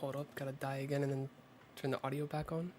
Hold up, gotta die again and then turn the audio back on.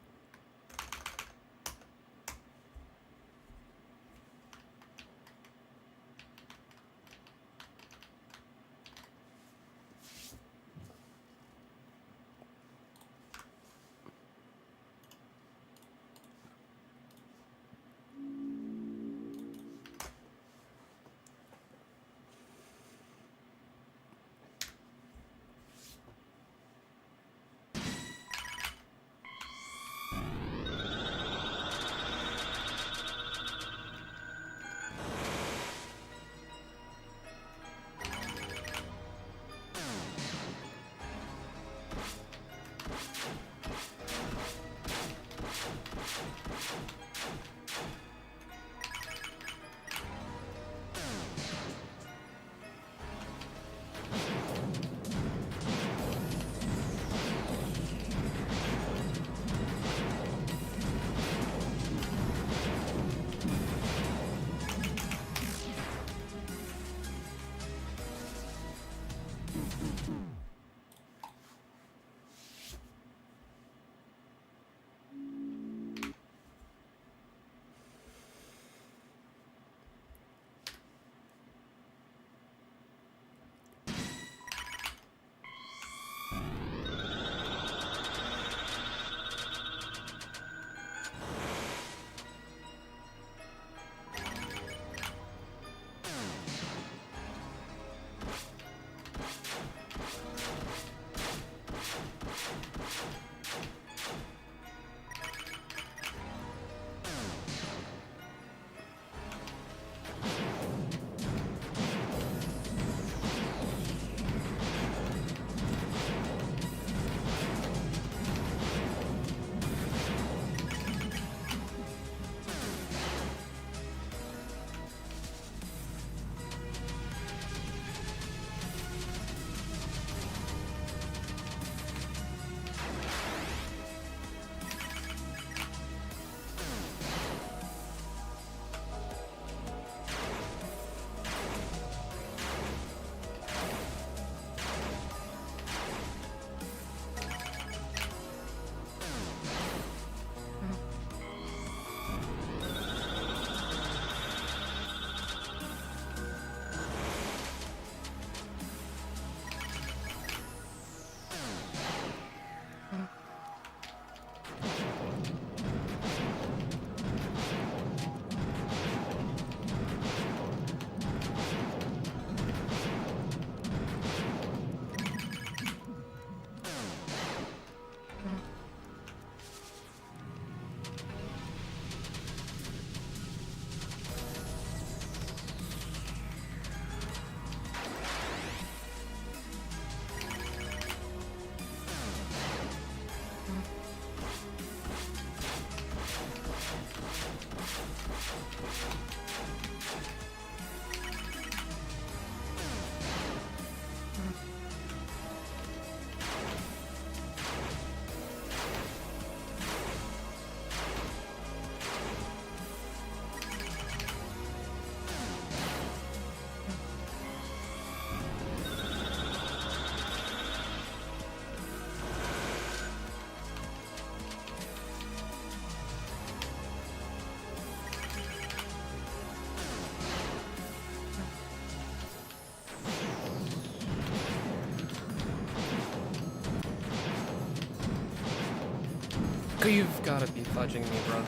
You've gotta be fudging me, bro.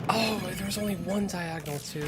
Oh, there's only one diagonal too.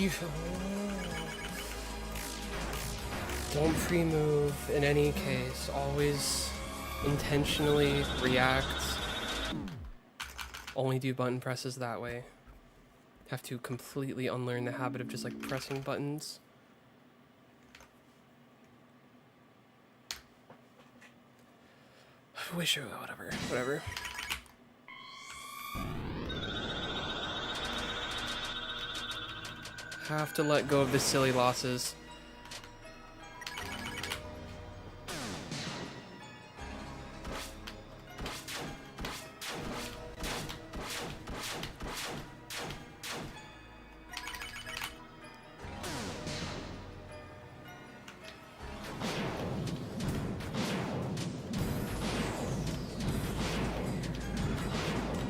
You don't pre-move in any case. Always intentionally react. Only do button presses that way. Have to completely unlearn the habit of just like pressing buttons. Wish or whatever. Have to let go of the silly losses.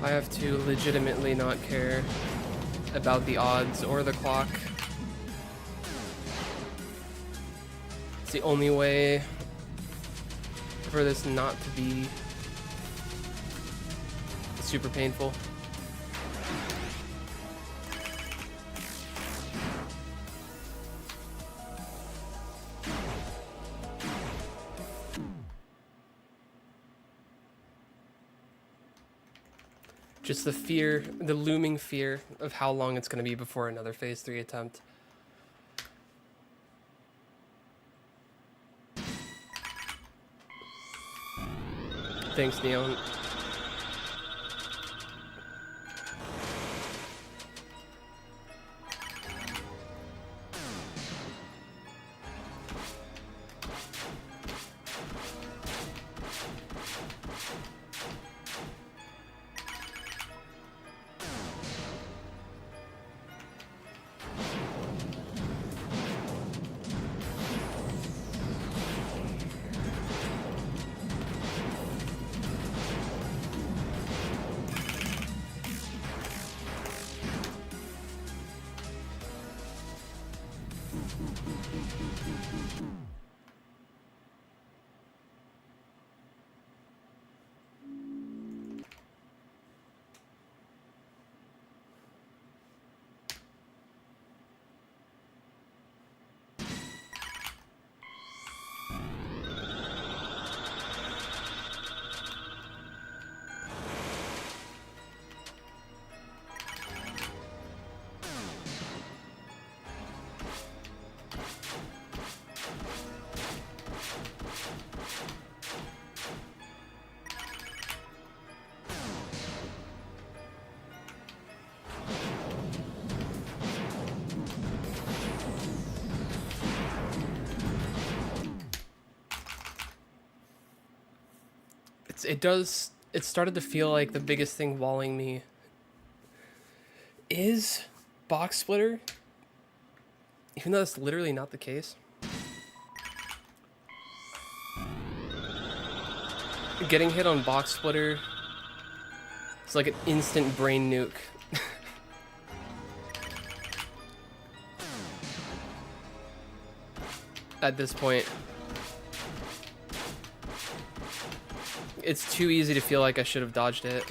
I have to legitimately not care about the odds or the clock. It's the only way for this not to be super painful. Just the fear, the looming fear of how long it's going to be before another phase 3 attempt. Thanks, Neon. It started to feel like the biggest thing walling me is box splitter, even though that's literally not the case. Getting hit on box splitter is like an instant brain nuke. At this point. It's too easy to feel like I should have dodged it.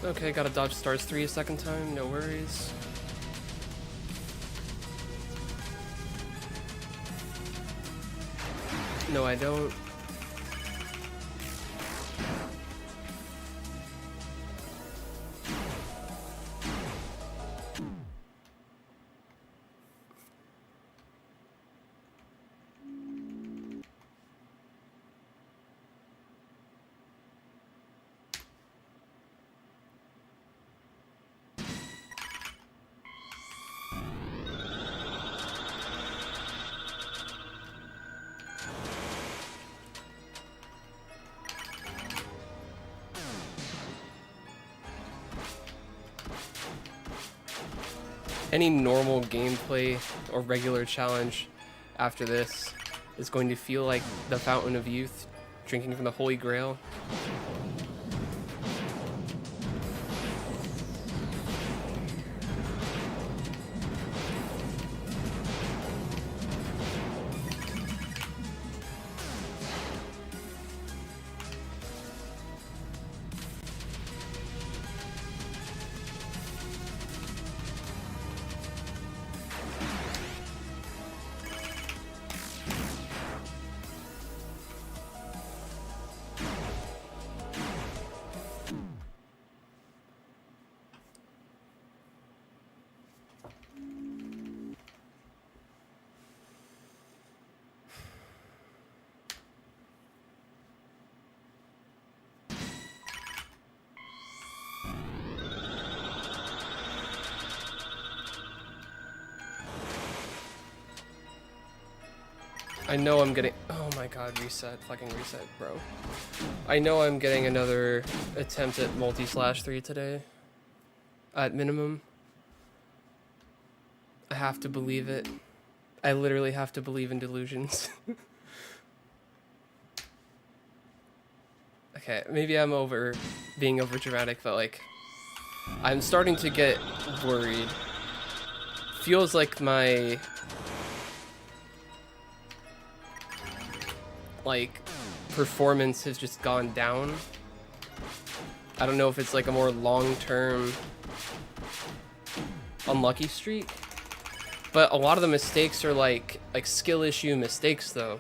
Okay, gotta dodge stars 3 a second time, no worries. No, I don't. any normal gameplay or regular challenge after this is going to feel like the Fountain of Youth, drinking from the Holy Grail. I know I'm getting... Oh my god, reset. Fucking reset, bro. I know I'm getting another attempt at multi/3 today. At minimum. I have to believe it. I literally have to believe in delusions. Okay, maybe I'm being over dramatic, but like... I'm starting to get worried. Feels like my... performance has just gone down. I don't know if it's like a more long-term unlucky streak, but a lot of the mistakes are like skill issue mistakes though,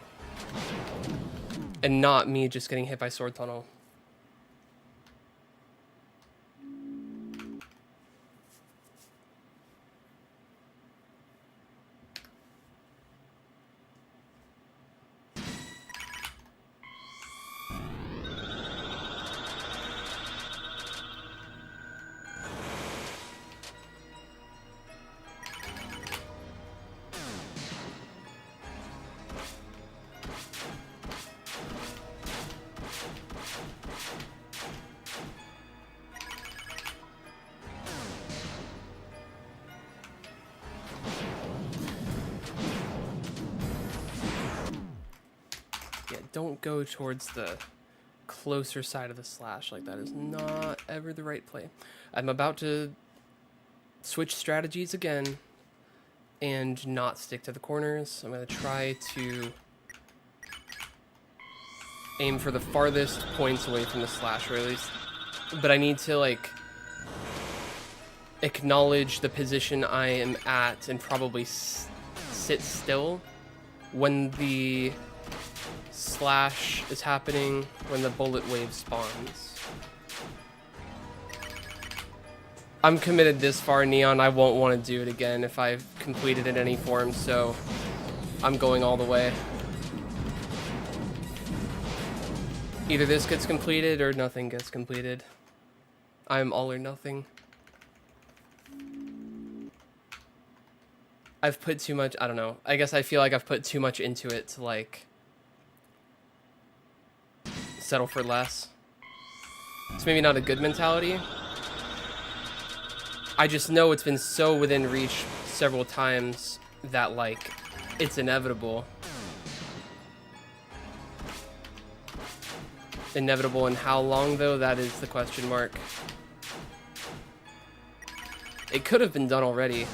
and not me just getting hit by sword tunnel. Don't go towards the closer side of the slash. Like, that is not ever the right play. I'm about to switch strategies again and not stick to the corners. I'm going to try to aim for the farthest points away from the slash, or at least... But I need to, like, acknowledge the position I am at and probably sit still when the slash is happening, when the bullet wave spawns. I'm committed this far, Neon. I won't want to do it again if I've completed it in any form, so I'm going all the way. Either this gets completed or nothing gets completed. I'm all or nothing. I've put too much, I don't know. I guess I feel like I've put too much into it to, like, settle for less. It's maybe not a good mentality. I just know it's been so within reach several times that, like, it's inevitable. Inevitable in how long, though? That is the question mark. It could have been done already.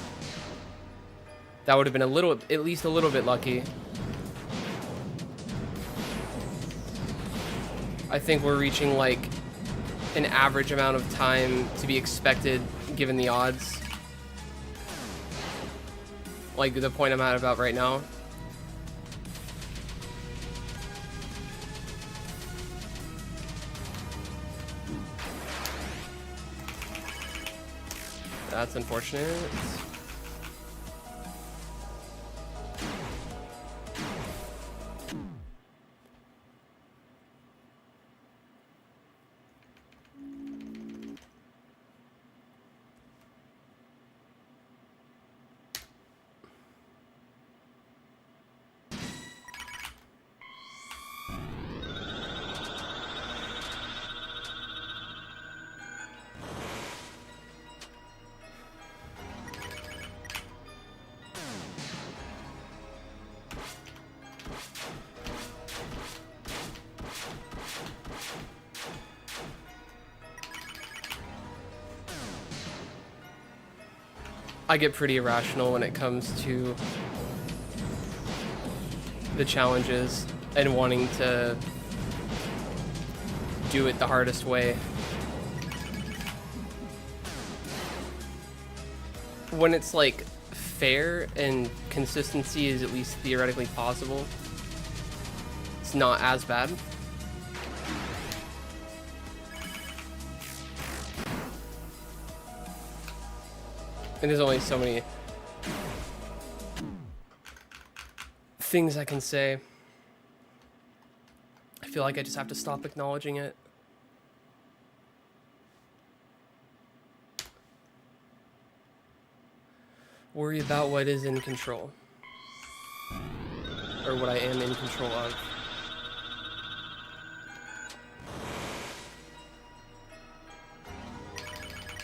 That would have been a little, at least a little bit lucky. I think we're reaching like an average amount of time to be expected given the odds. Like the point I'm at about right now. That's unfortunate. I get pretty irrational when it comes to the challenges and wanting to do it the hardest way. When it's like fair and consistency is at least theoretically possible, it's not as bad. And there's only so many things I can say. I feel like I just have to stop acknowledging it. Worry about what is in control. Or what I am in control of.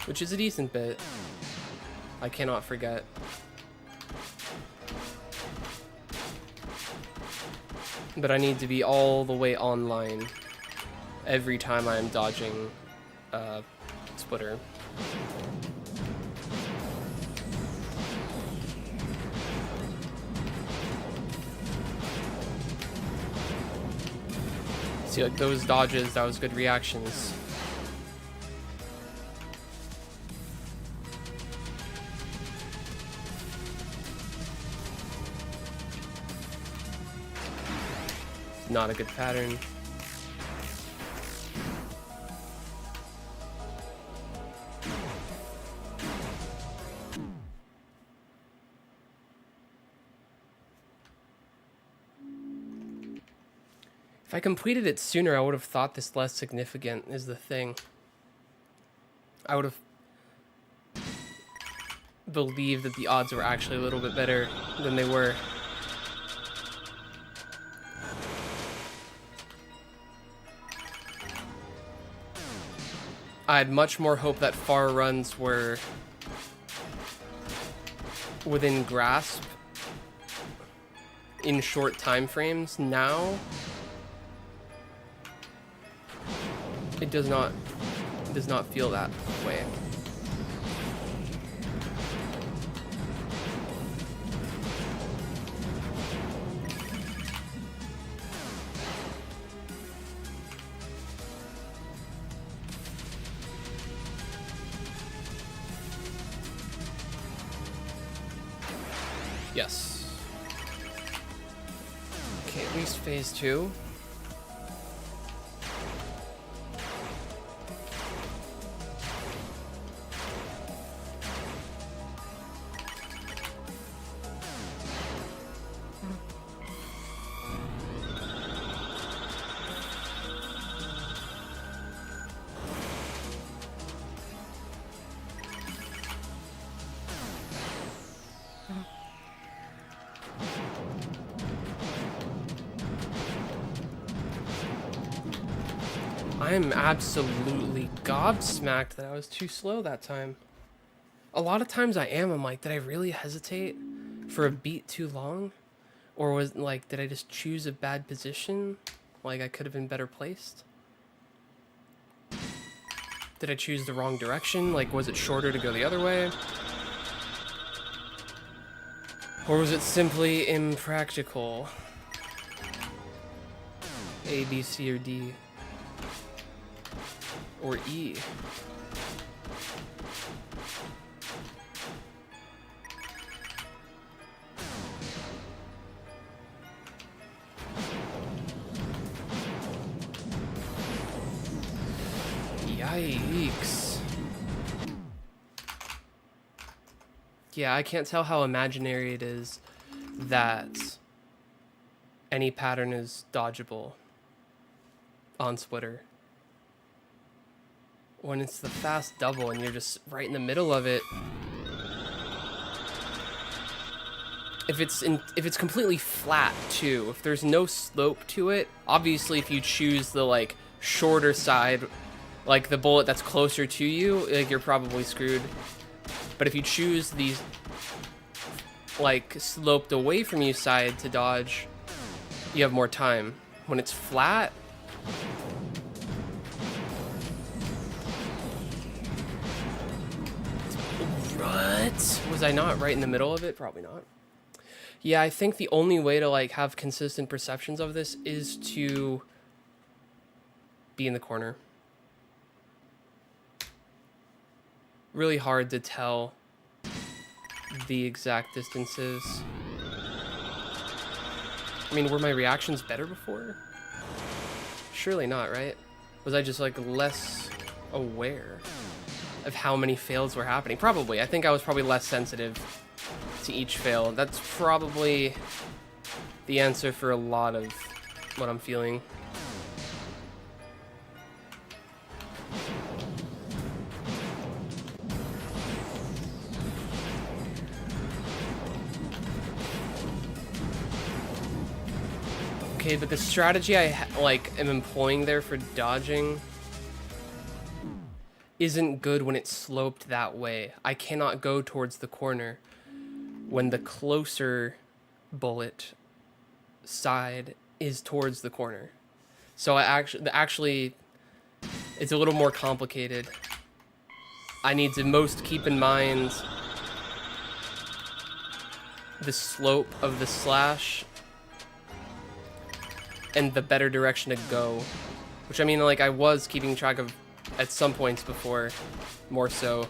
Which is a decent bit. I cannot forget. But I need to be all the way online every time I'm dodging splitter. See, like those dodges, that was good reactions. Not a good pattern. If I completed it sooner, I would have thought this less significant is the thing. I would have believed that the odds were actually a little bit better than they were. I had much more hope that far runs were within grasp in short time frames. Now it does not feel that way. Yes. Okay, at least phase 2. I'm absolutely gobsmacked that I was too slow that time. A lot of times I'm like, did I really hesitate for a beat too long? Or was like, did I just choose a bad position? Like I could have been better placed? Did I choose the wrong direction? Like, was it shorter to go the other way? Or was it simply impractical? A, B, C, or D? Or E? Yikes. Yeah, I can't tell how imaginary it is that any pattern is dodgeable on splitter. When it's the fast double and you're just right in the middle of it. If it's completely flat too, if there's no slope to it, obviously if you choose the like shorter side, like the bullet that's closer to you, like you're probably screwed. But if you choose these like sloped away from you side to dodge, you have more time. When it's flat, run. What? Was I not right in the middle of it? Probably not. Yeah, I think the only way to like have consistent perceptions of this is to be in the corner. Really hard to tell the exact distances. I mean, were my reactions better before? Surely not, right? Was I just like less aware of how many fails were happening? Probably. I think I was probably less sensitive to each fail. That's probably the answer for a lot of what I'm feeling. Okay, but the strategy I am employing there for dodging isn't good when it's sloped that way. I cannot go towards the corner when the closer bullet side is towards the corner. So I actually it's a little more complicated. I need to most keep in mind the slope of the slash and the better direction to go, which I mean, like, I was keeping track of at some points before, more so.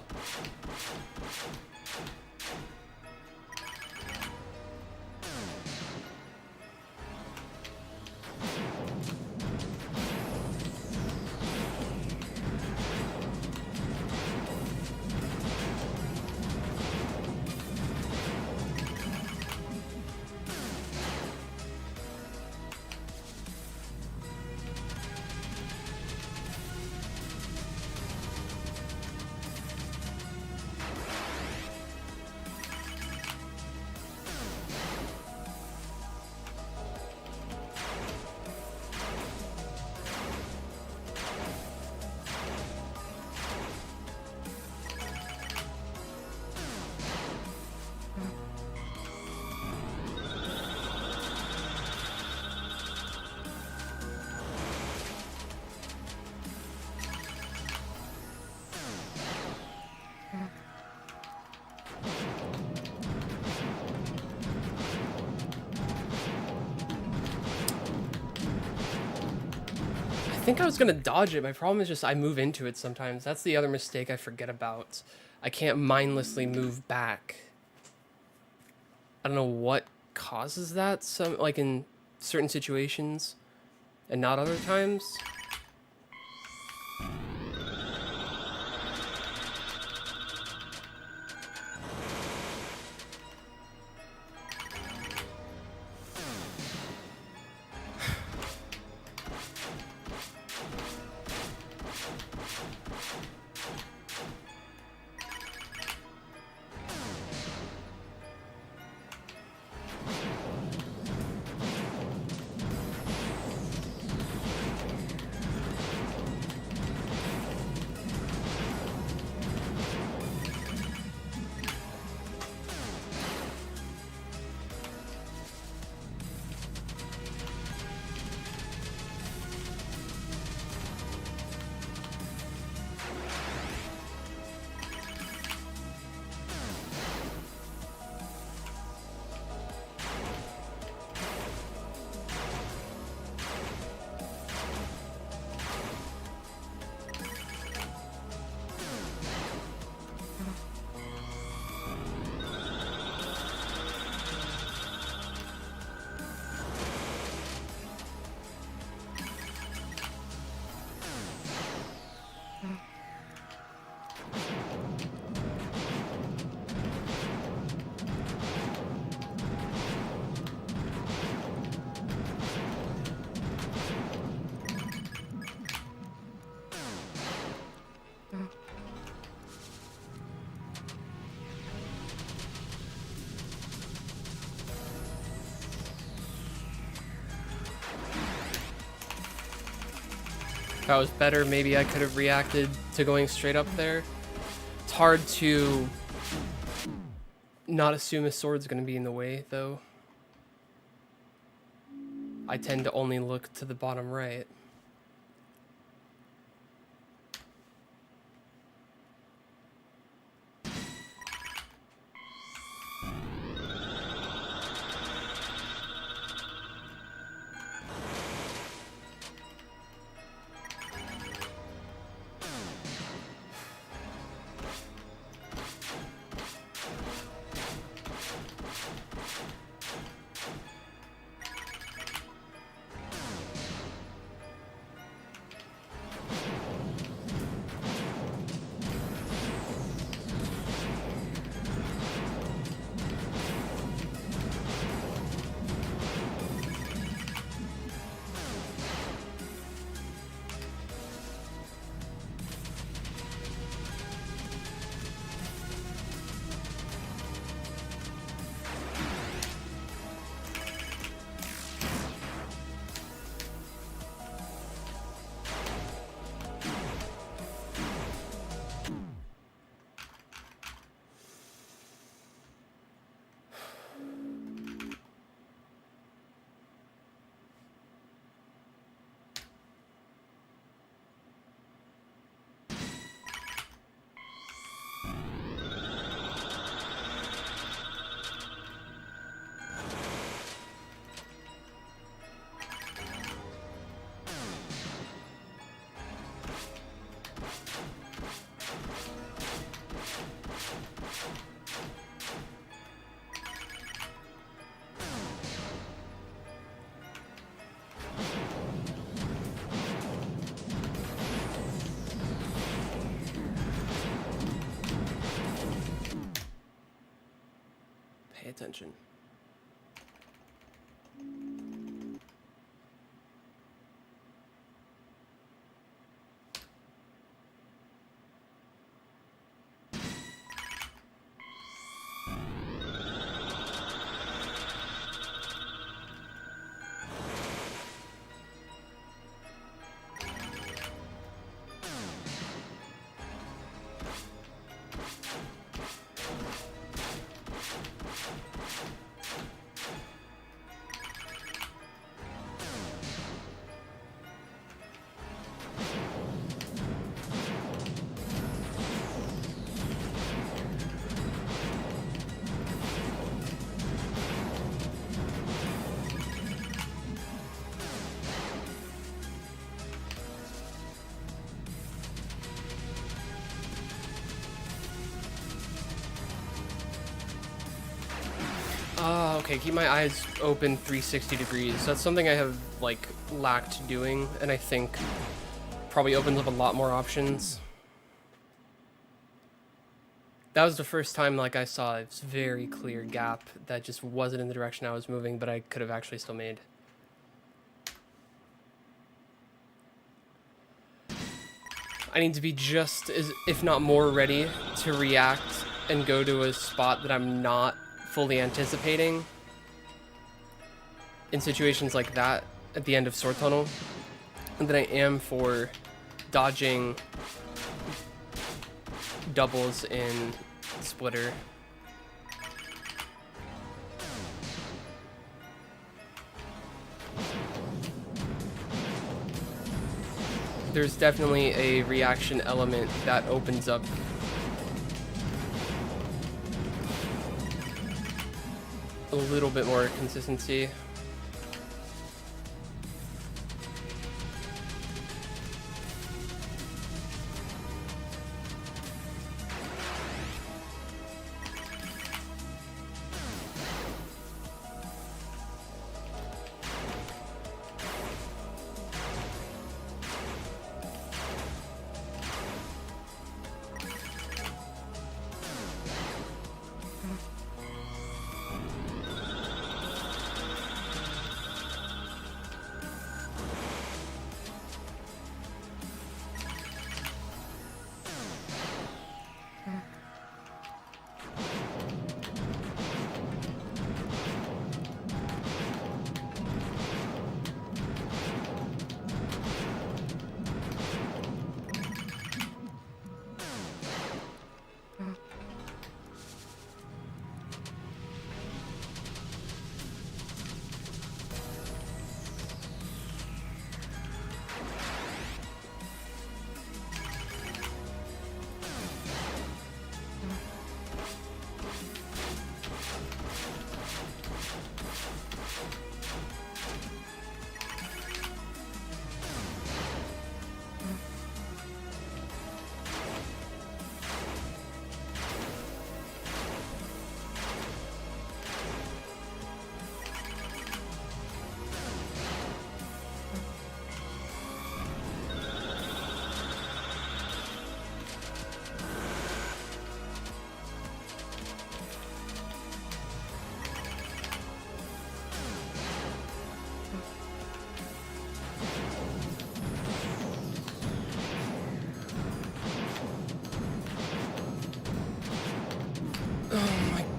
I think I was gonna dodge it. My problem is just I move into it sometimes. That's the other mistake I forget about. I can't mindlessly move back. I don't know what causes that, like in certain situations and not other times. If I was better, maybe I could have reacted to going straight up there. It's hard to not assume a sword's going to be in the way, though. I tend to only look to the bottom right. attention. Okay, keep my eyes open 360 degrees. That's something I have, like, lacked doing, and I think probably opens up a lot more options. That was the first time, like, I saw a very clear gap that just wasn't in the direction I was moving, but I could have actually still made. I need to be just as, if not more ready to react and go to a spot that I'm not fully anticipating in situations like that at the end of Sword Tunnel than I am for dodging doubles in Splitter. There's definitely a reaction element that opens up a little bit more consistency.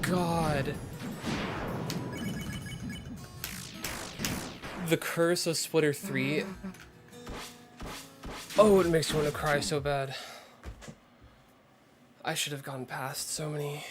God. The curse of Splitter 3. Oh, it makes me want to cry so bad. I should have gone past so many.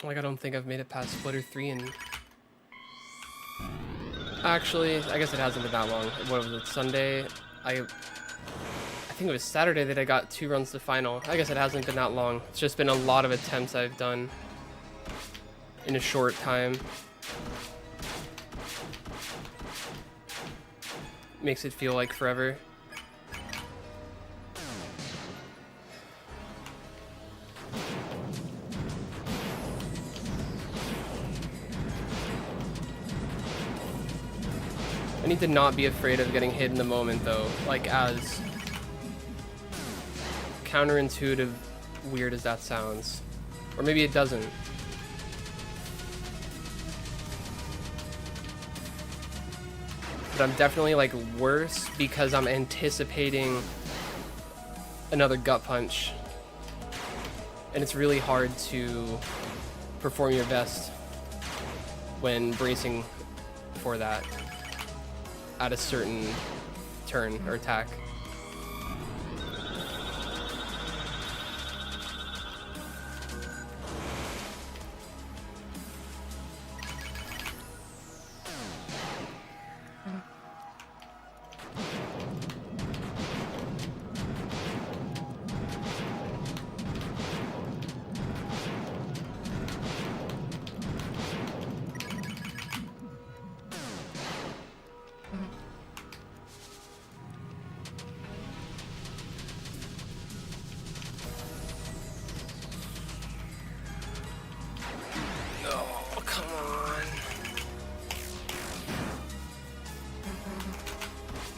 Like, I don't think I've made it past Splitter 3 and... Actually, I guess it hasn't been that long. What was it, Sunday? I think it was Saturday that I got 2 runs to final. I guess it hasn't been that long. It's just been a lot of attempts I've done in a short time. Makes it feel like forever. I need to not be afraid of getting hit in the moment, though. Like, as counterintuitive weird as that sounds. Or maybe it doesn't. But I'm definitely, like, worse because I'm anticipating another gut punch. And it's really hard to perform your best when bracing for that at a certain turn or attack.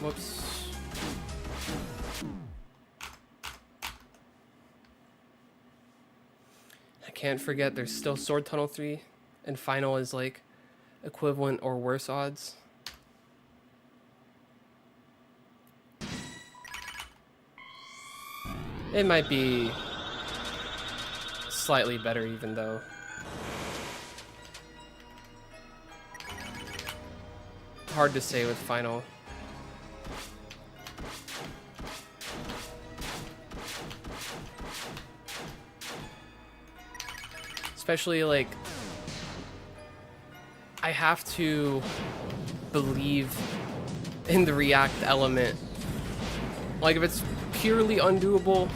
Whoops. I can't forget there's still Sword Tunnel 3 and final is like equivalent or worse odds. It might be slightly better even though. Hard to say with final. Especially, like, I have to believe in the react element. Like, if it's purely undoable,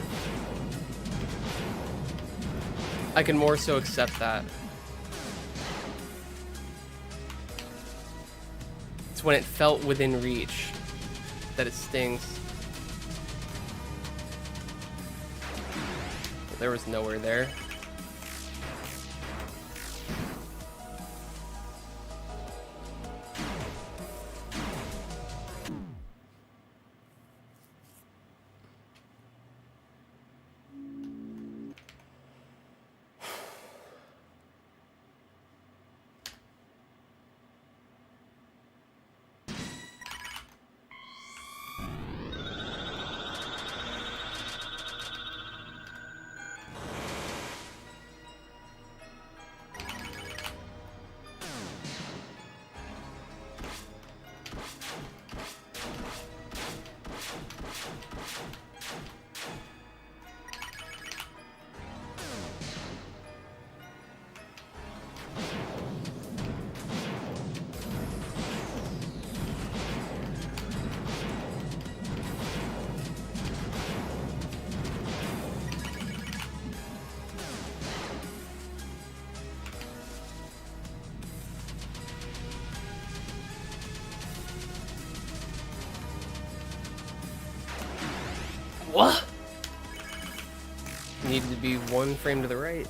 I can more so accept that. It's when it felt within reach that it stings. But there was nowhere there. What? Needed to be 1 frame to the right.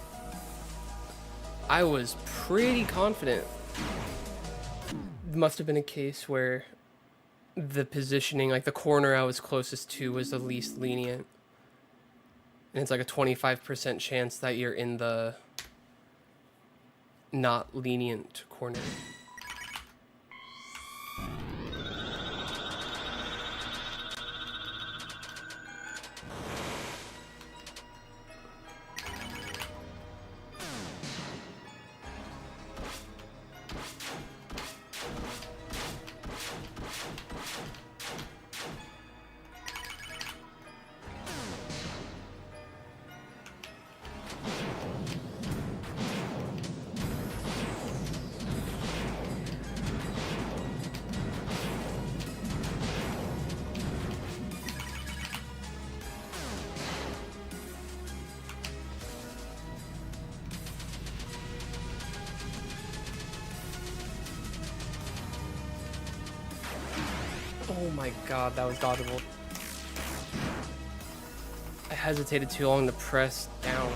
I was pretty confident. It must have been a case where the positioning, like the corner I was closest to was the least lenient. And it's like a 25% chance that you're in the not lenient corner. Oh my god, that was dodgeable. I hesitated too long to press down.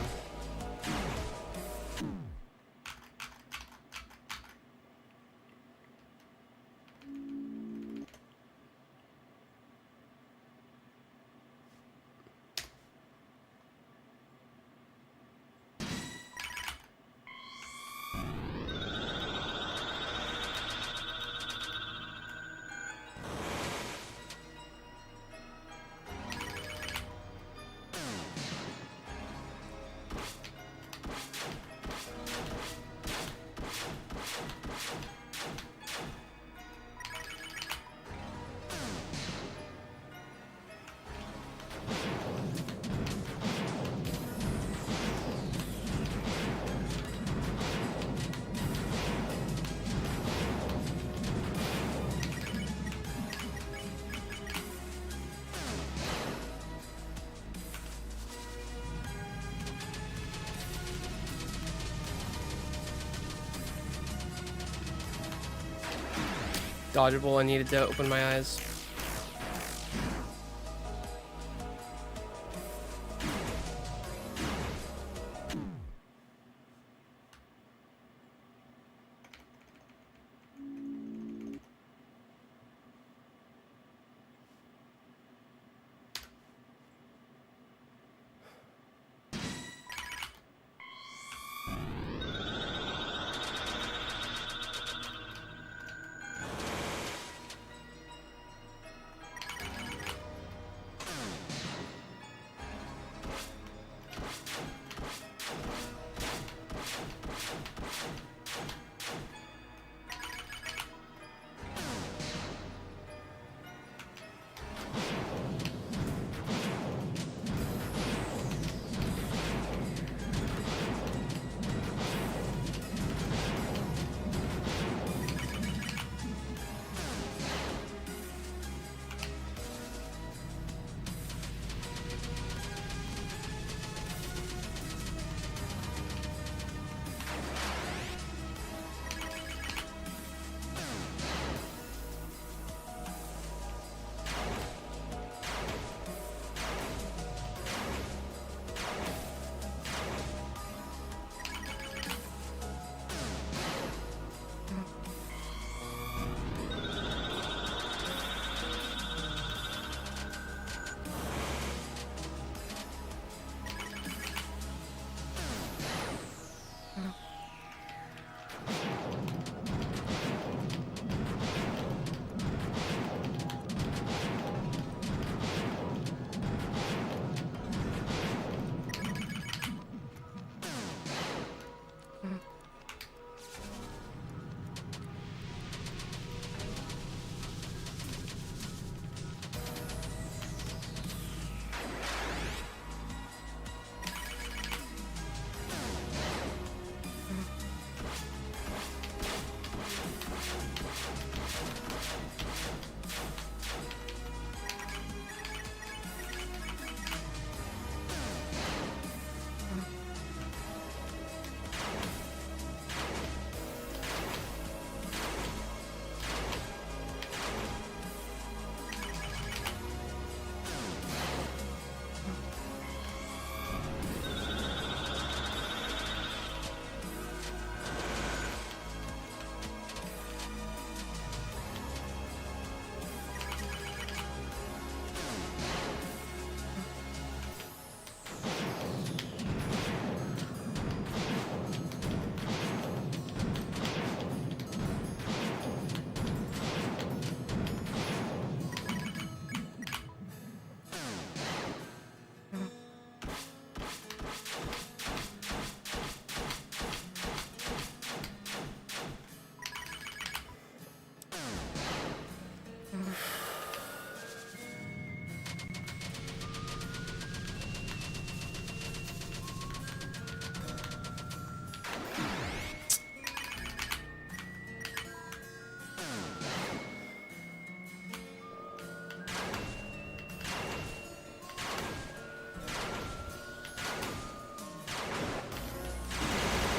Dodgeable, I needed to open my eyes.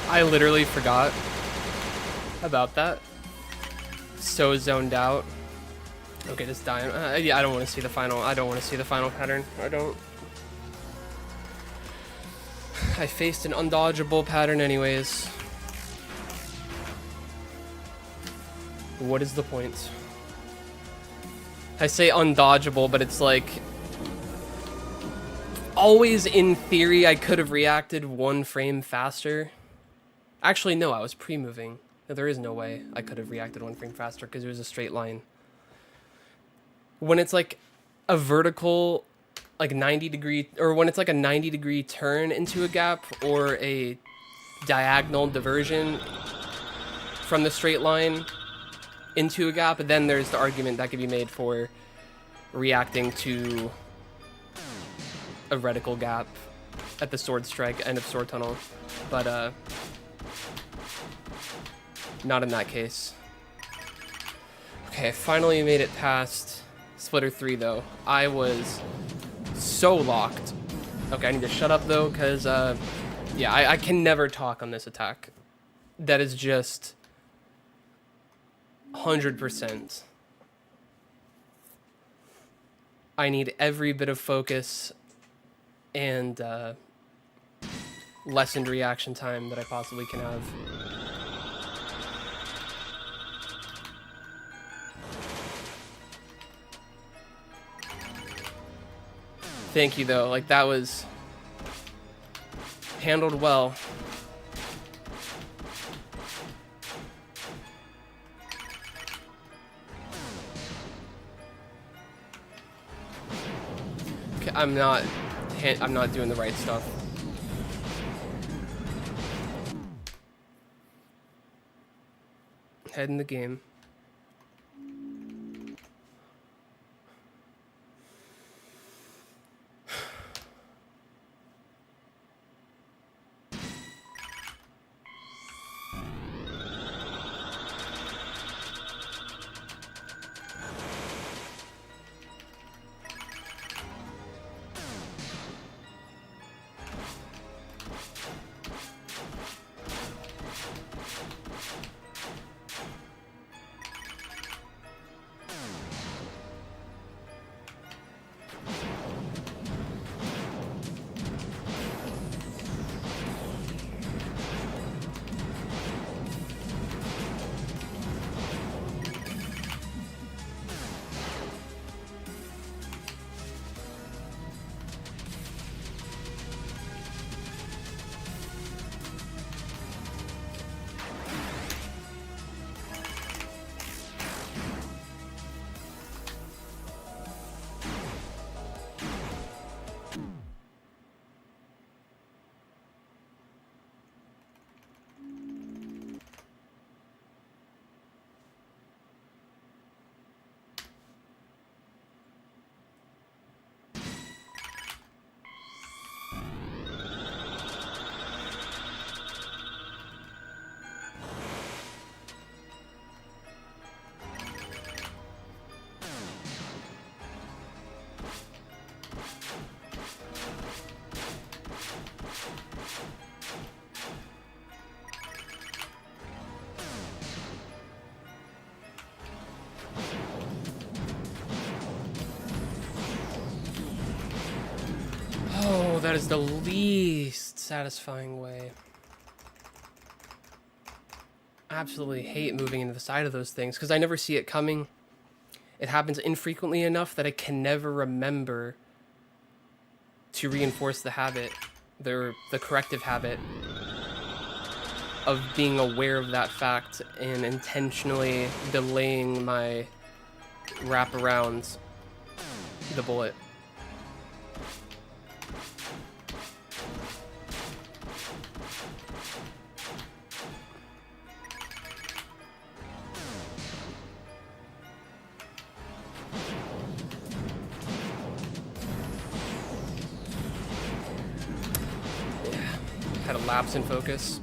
I literally forgot about that. So zoned out. Okay, just die. Yeah, I don't want to see the final. I don't want to see the final pattern. I don't. I faced an undodgeable pattern anyways. What is the point? I say undodgeable, but it's like... Always in theory, I could have reacted 1 frame faster. Actually, no, I was pre-moving. No, there is no way I could have reacted 1 frame faster because it was a straight line. When it's like a vertical, like 90-degree, or when it's like a 90-degree turn into a gap, or a diagonal diversion from the straight line into a gap, then there's the argument that could be made for reacting to a reticle gap at the sword strike, end of sword tunnel. But, not in that case. Okay, I finally made it past Splitter 3, though. I was so locked. Okay, I need to shut up, though, because, yeah, I can never talk on this attack. That is just 100%. I need every bit of focus and lessened reaction time that I possibly can have. Thank you, though. Like, that was handled well. Okay, I'm not doing the right stuff. Head in the game. Oh, that is the least satisfying way. I absolutely hate moving into the side of those things because I never see it coming. It happens infrequently enough that I can never remember to reinforce the habit, the corrective habit of being aware of that fact and intentionally delaying my wrap around the bullet. Had a lapse in focus.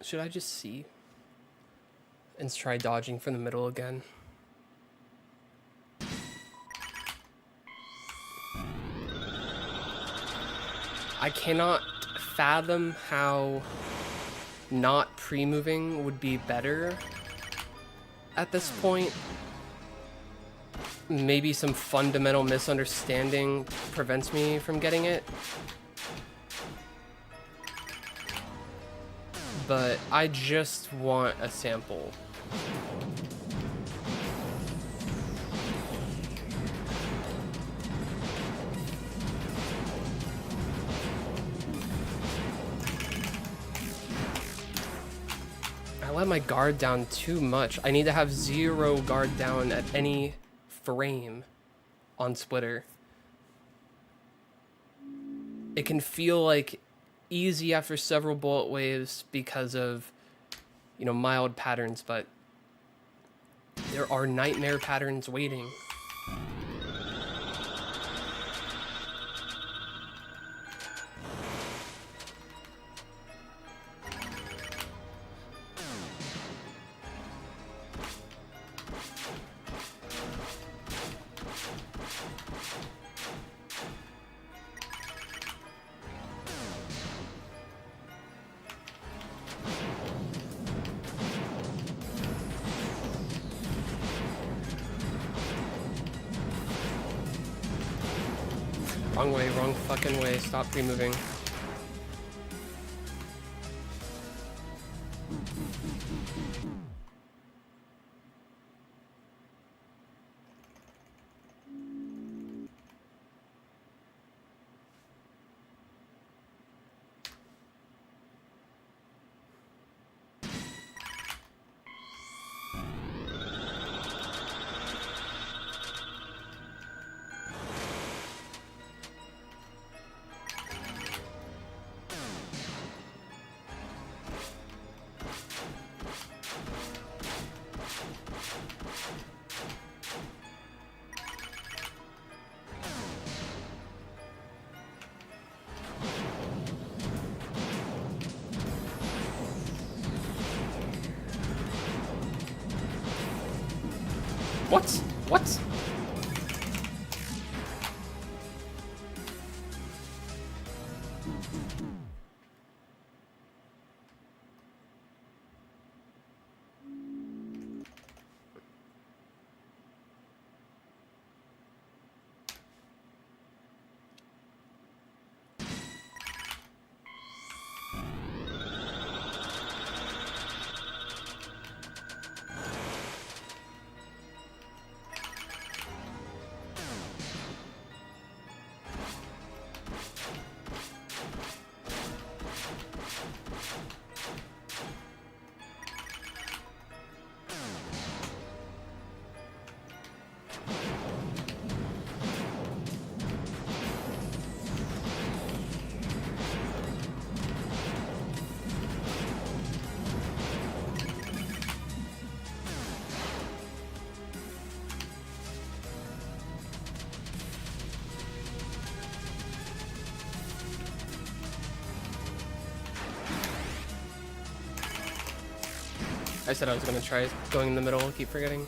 Should I just see? And try dodging from the middle again. I cannot fathom how not pre-moving would be better at this point. Maybe some fundamental misunderstanding prevents me from getting it. But I just want a sample. I let my guard down too much. I need to have 0 guard down at any frame on Splitter. It can feel like easy after several bullet waves because of, you know, mild patterns, but there are nightmare patterns waiting. Wrong way, wrong fucking way. Stop pre-moving. What? What? I said I was gonna try going in the middle, I keep forgetting.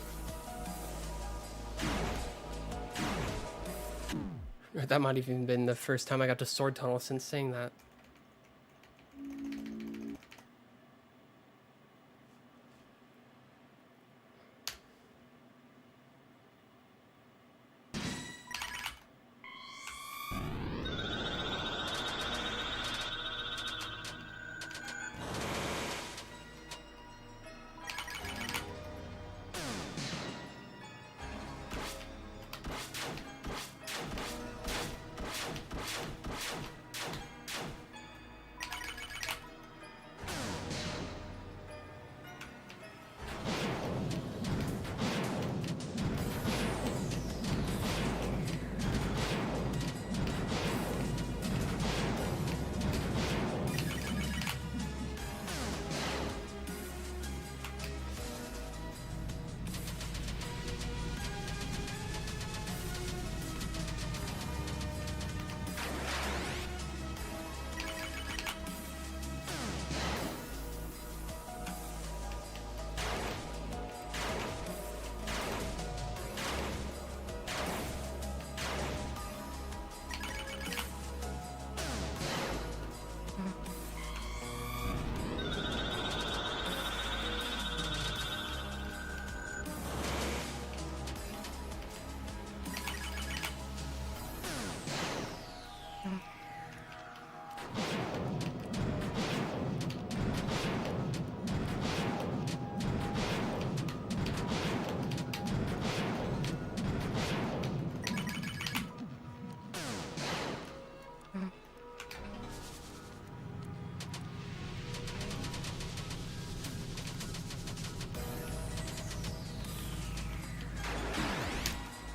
That might have even been the first time I got to sword tunnel since saying that.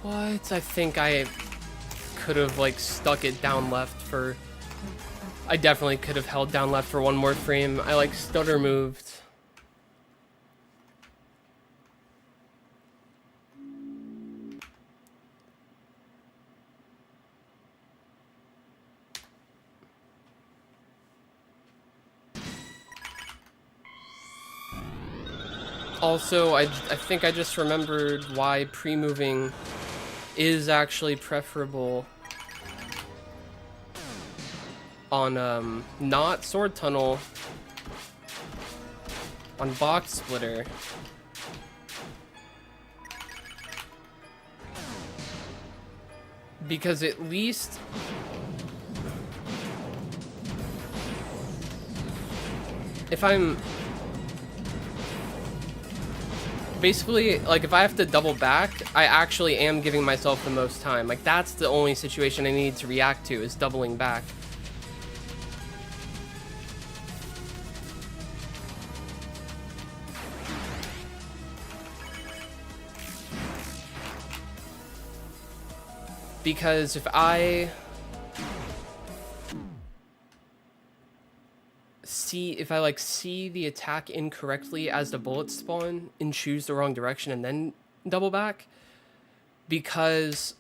What? I think I could have like stuck it down left for... I definitely could have held down left for one more frame. I like stutter moved. Also, I think I just remembered why pre-moving is actually preferable on not Sword Tunnel, on Box Splitter. Because at least if I'm basically, like, if I have to double back, I actually am giving myself the most time. Like, that's the only situation I need to react to, is doubling back. Because if I see the attack incorrectly as the bullets spawn and choose the wrong direction and then double back, because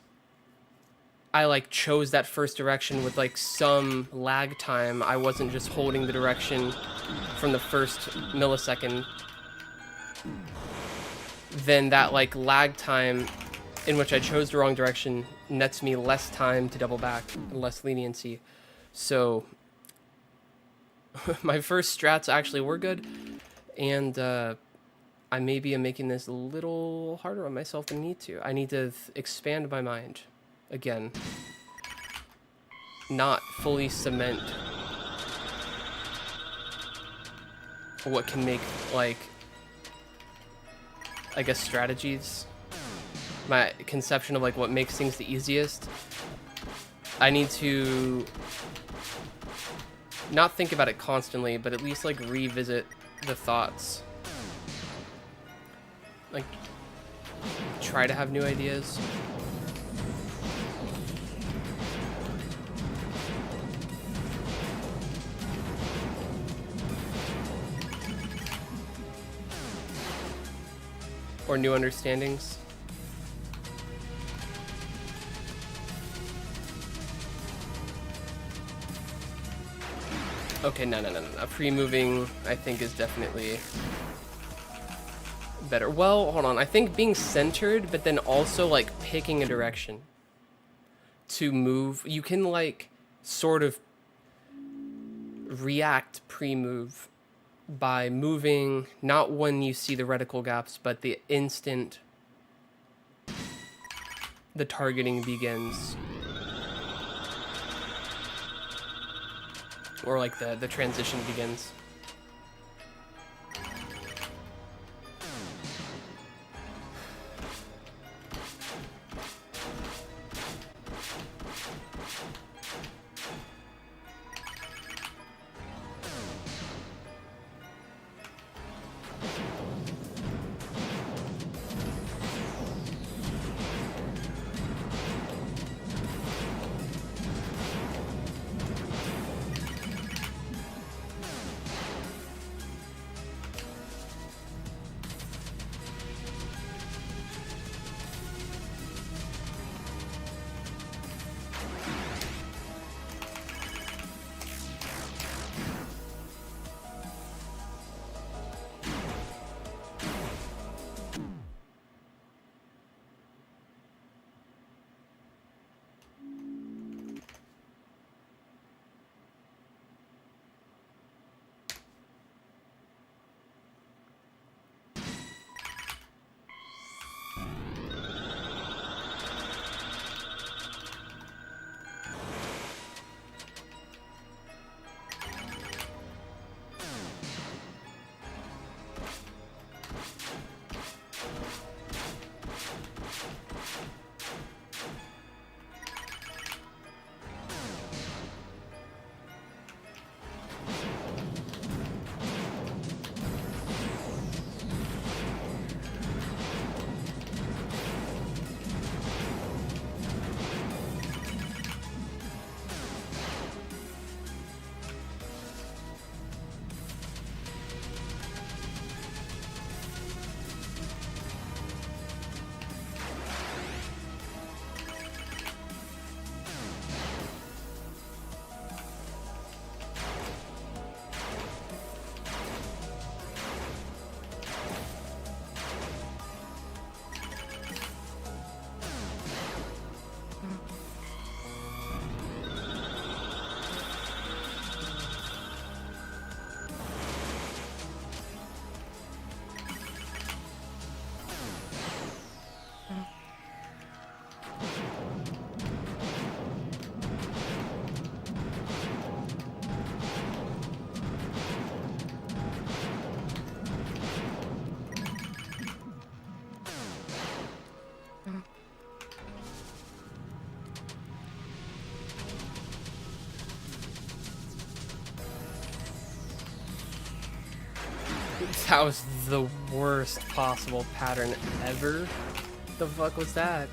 I like chose that first direction with like some lag time, I wasn't just holding the direction from the first millisecond, then that like lag time in which I chose the wrong direction nets me less time to double back, less leniency. So my first strats actually were good, and I maybe am making this a little harder on myself than I need to. I need to expand my mind again, not fully cement what can make, like, I guess, strategies. My conception of like what makes things the easiest. I need to not think about it constantly, but at least like revisit the thoughts. Like, try to have new ideas. Or new understandings. Okay, no. Pre-moving, I think, is definitely better. Well, hold on. I think being centered, but then also, like, picking a direction to move. You can, like, sort of react pre-move by moving, not when you see the reticle gaps, but the instant the targeting begins. Or like the transition begins. That was the worst possible pattern ever. The fuck was that?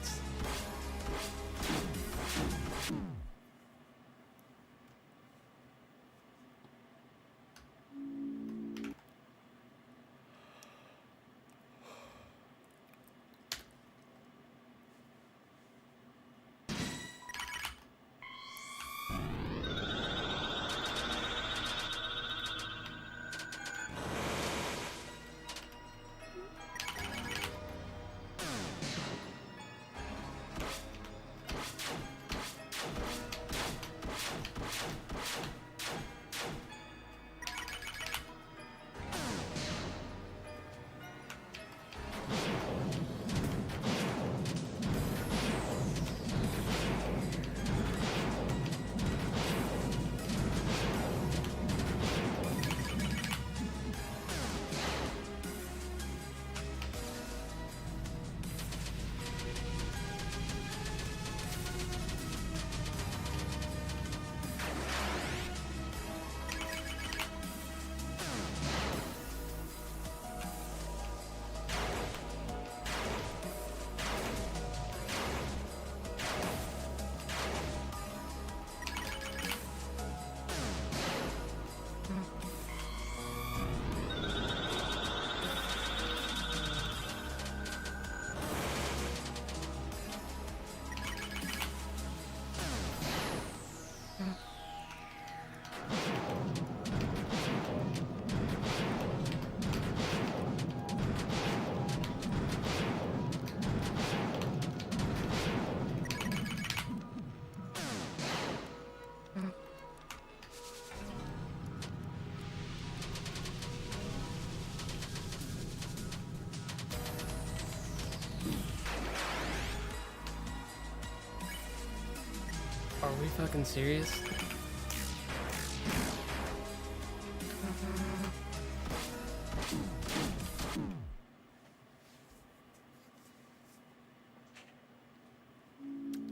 Are we fucking serious?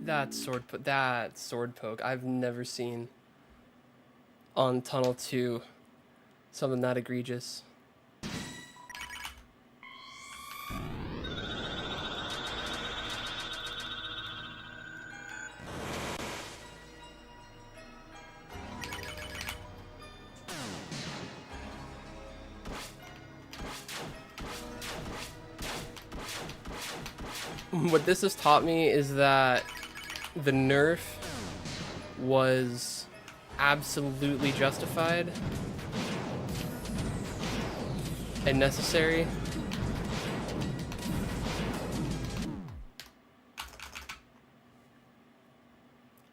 That sword poke I've never seen on Tunnel 2 something that egregious. What this has taught me is that the nerf was absolutely justified and necessary.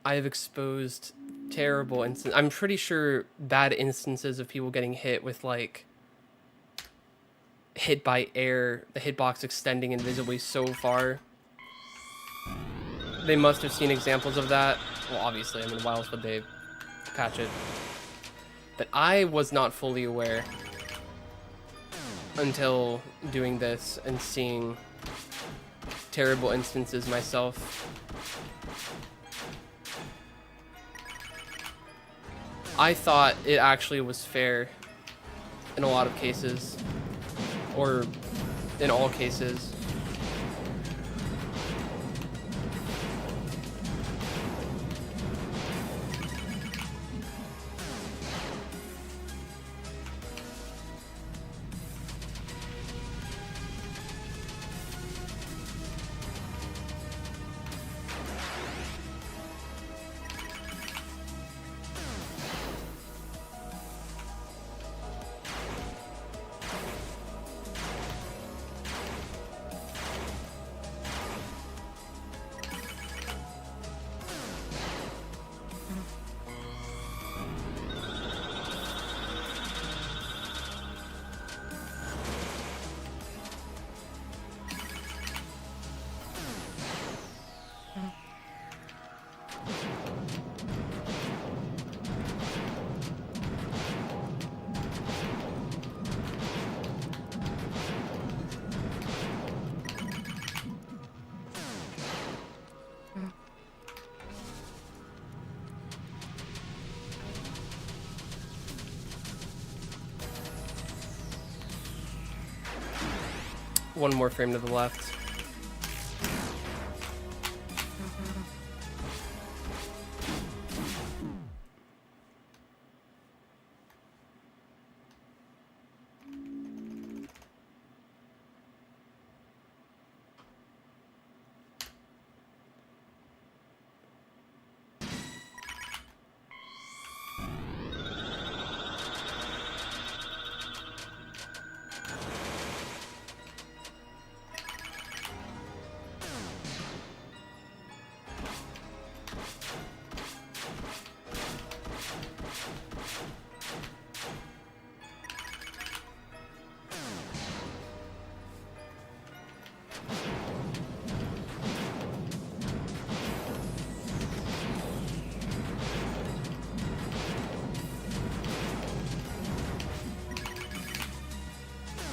I have exposed terrible instances. I'm pretty sure bad instances of people getting hit with, like, hit by air, the hitbox extending invisibly so far. They must have seen examples of that. Well, obviously, I mean, why else would they patch it? But I was not fully aware until doing this and seeing terrible instances myself. I thought it actually was fair in a lot of cases, or in all cases. One more frame to the left.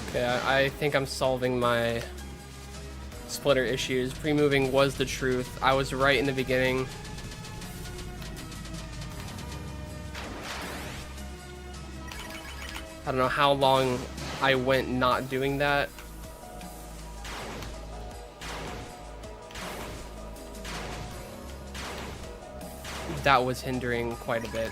Okay, I think I'm solving my splitter issues. Pre-moving was the truth. I was right in the beginning. I don't know how long I went not doing that. That was hindering quite a bit.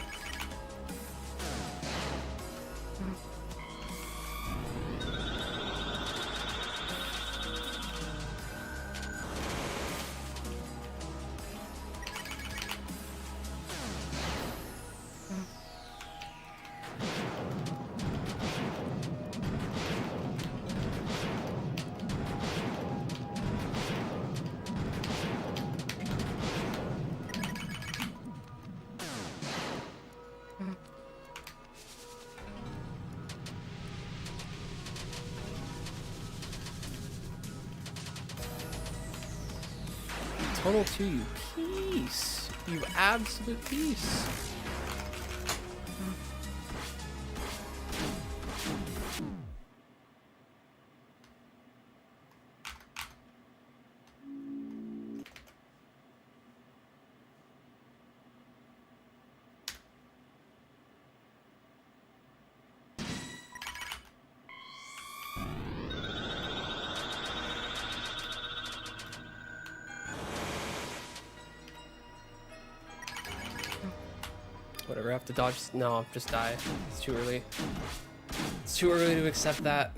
Total 2, you piece. You absolute piece. Whatever, I have to dodge. No, just die. It's too early. It's too early to accept that.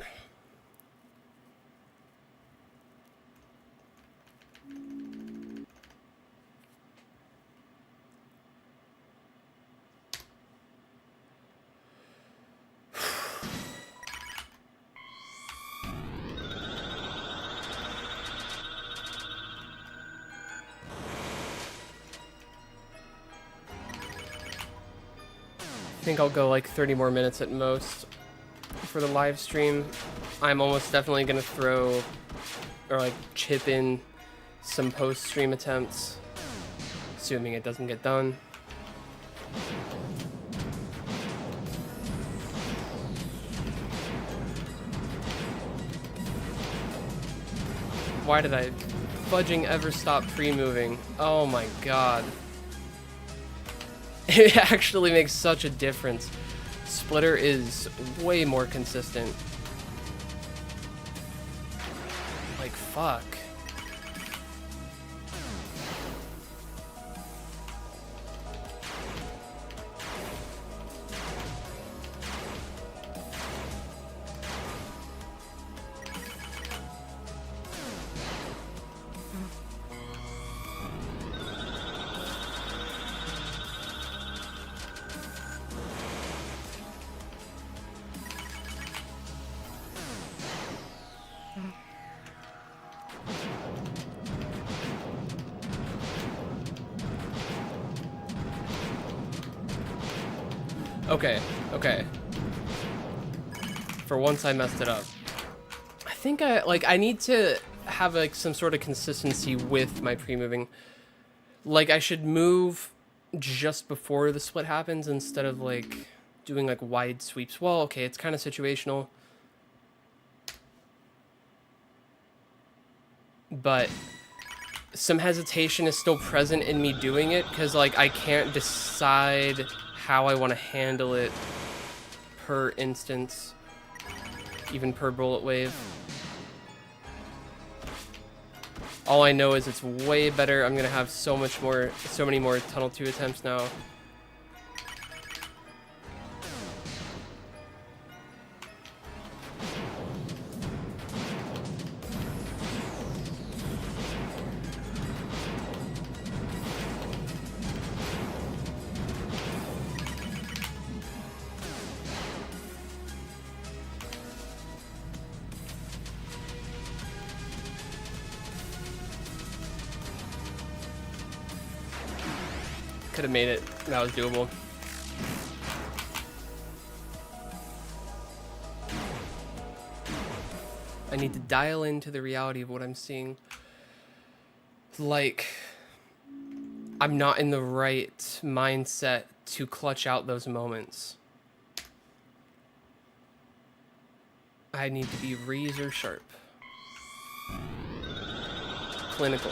I think I'll go like 30 more minutes at most for the live stream. I'm almost definitely gonna throw or like chip in some post-stream attempts, assuming it doesn't get done. Why did I fudging ever stop pre-moving? Oh my god. It actually makes such a difference. Splitter is way more consistent. Like, fuck. Okay. For once I messed it up. I think I need to have like some sort of consistency with my pre-moving. Like I should move just before the split happens instead of like doing like wide sweeps. Well, okay, it's kind of situational. But some hesitation is still present in me doing it because like I can't decide how I want to handle it per instance, even per bullet wave. All I know is it's way better. I'm gonna have so many more Tunnel 2 attempts now. Could have made it. That was doable. I need to dial into the reality of what I'm seeing. Like, I'm not in the right mindset to clutch out those moments. I need to be razor sharp. Clinical.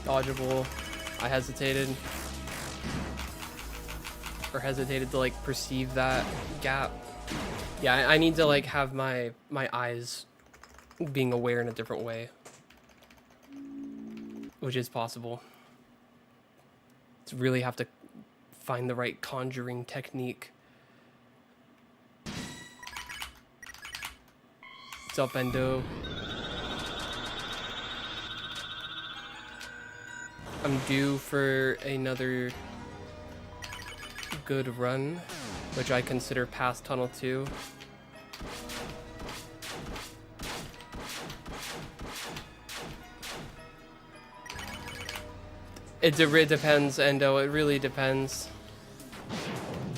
Dodgeable. I hesitated. Or hesitated to like perceive that gap. Yeah, I need to like have my eyes being aware in a different way. Which is possible. To really have to find the right conjuring technique. What's up, Endo? I'm due for another good run, which I consider past Tunnel 2. It depends, Endo. It really depends.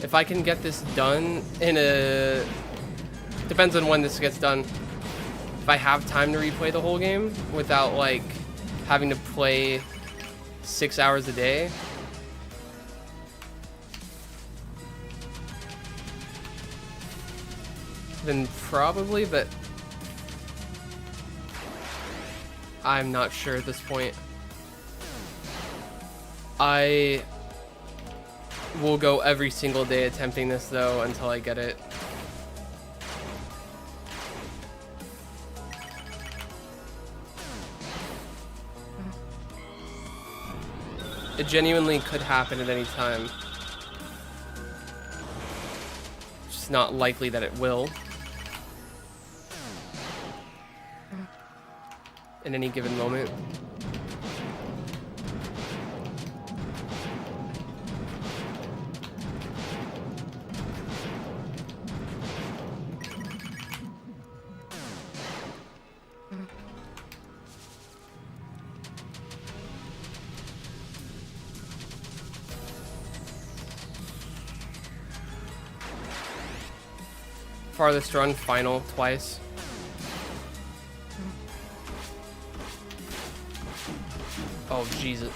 If I can get this done in a... Depends on when this gets done. If I have time to replay the whole game without, like, having to play 6 hours a day, then probably, but I'm not sure at this point. I will go every single day attempting this though until I get it. It genuinely could happen at any time. It's just not likely that it will. In any given moment. Farthest run, final, twice. Oh, Jesus.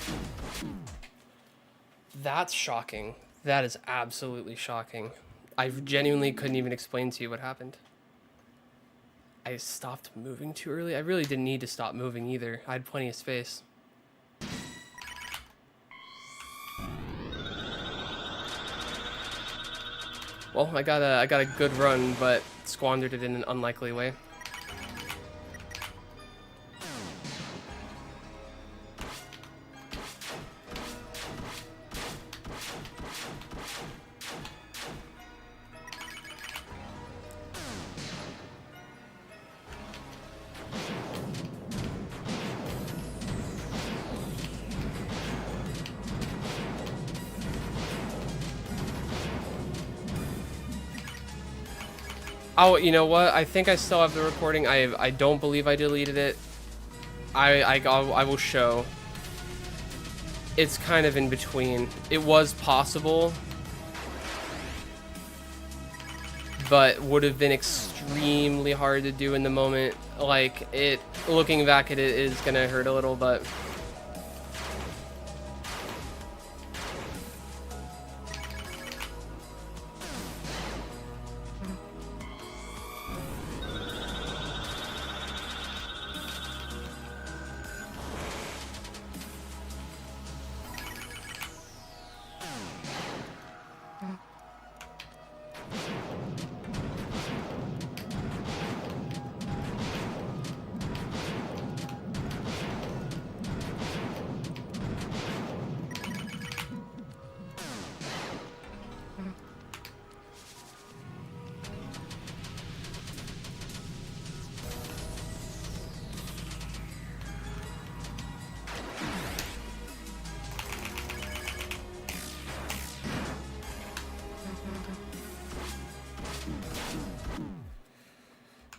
That's shocking. That is absolutely shocking. I genuinely couldn't even explain to you what happened. I stopped moving too early. I really didn't need to stop moving either. I had plenty of space. Well, I got a good run, but squandered it in an unlikely way. Oh, you know what? I think I still have the recording. I don't believe I deleted it. I will show. It's kind of in between. It was possible, but would have been extremely hard to do in the moment. Like, it, looking back at it is gonna hurt a little, but...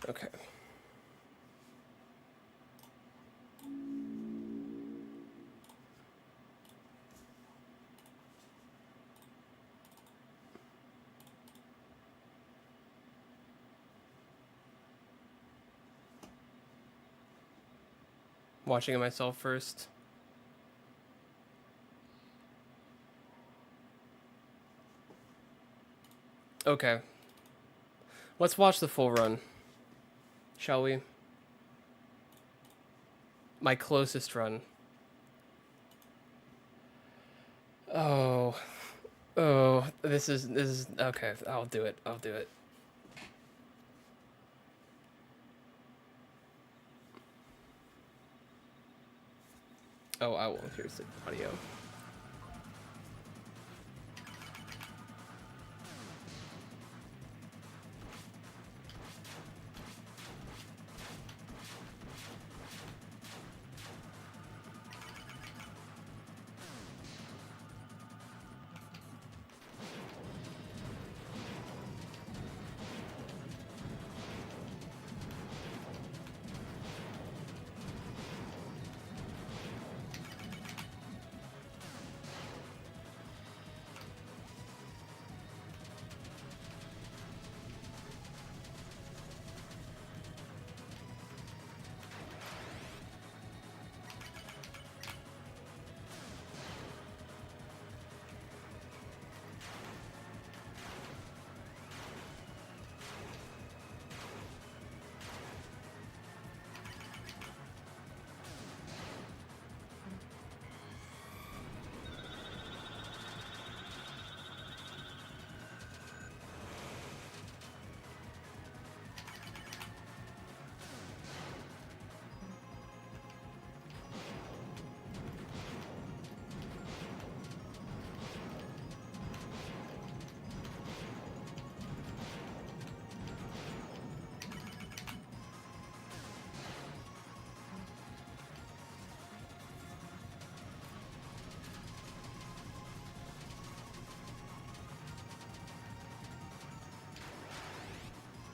Okay. Watching it myself first. Okay. Let's watch the full run. Shall we? My closest run. Oh. Oh, this is okay, I'll do it. I'll do it. Oh, I will. Here's the audio.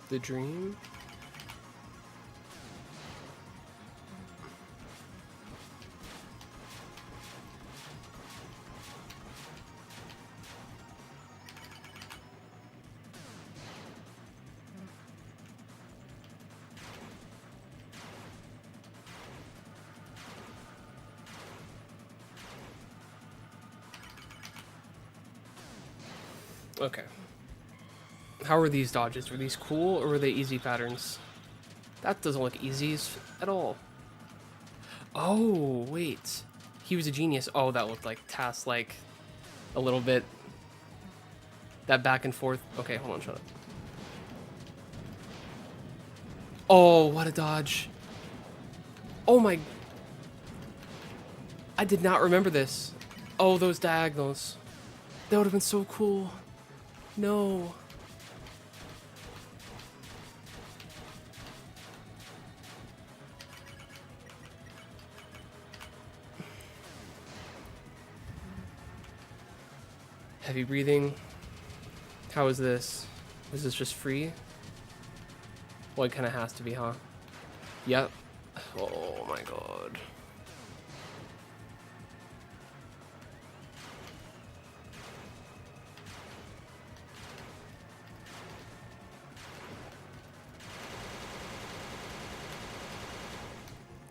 The dream? Okay. How were these dodges? Were these cool or were they easy patterns? That doesn't look easy at all. Oh, wait. He was a genius. Oh, that looked like task-like a little bit. That back and forth. Okay, hold on, shut up. Oh, what a dodge. Oh my... I did not remember this. Oh, those diagonals. That would have been so cool. No. Heavy breathing. How is this? Is this just free? Well, it kind of has to be, huh? Yep. Oh my god.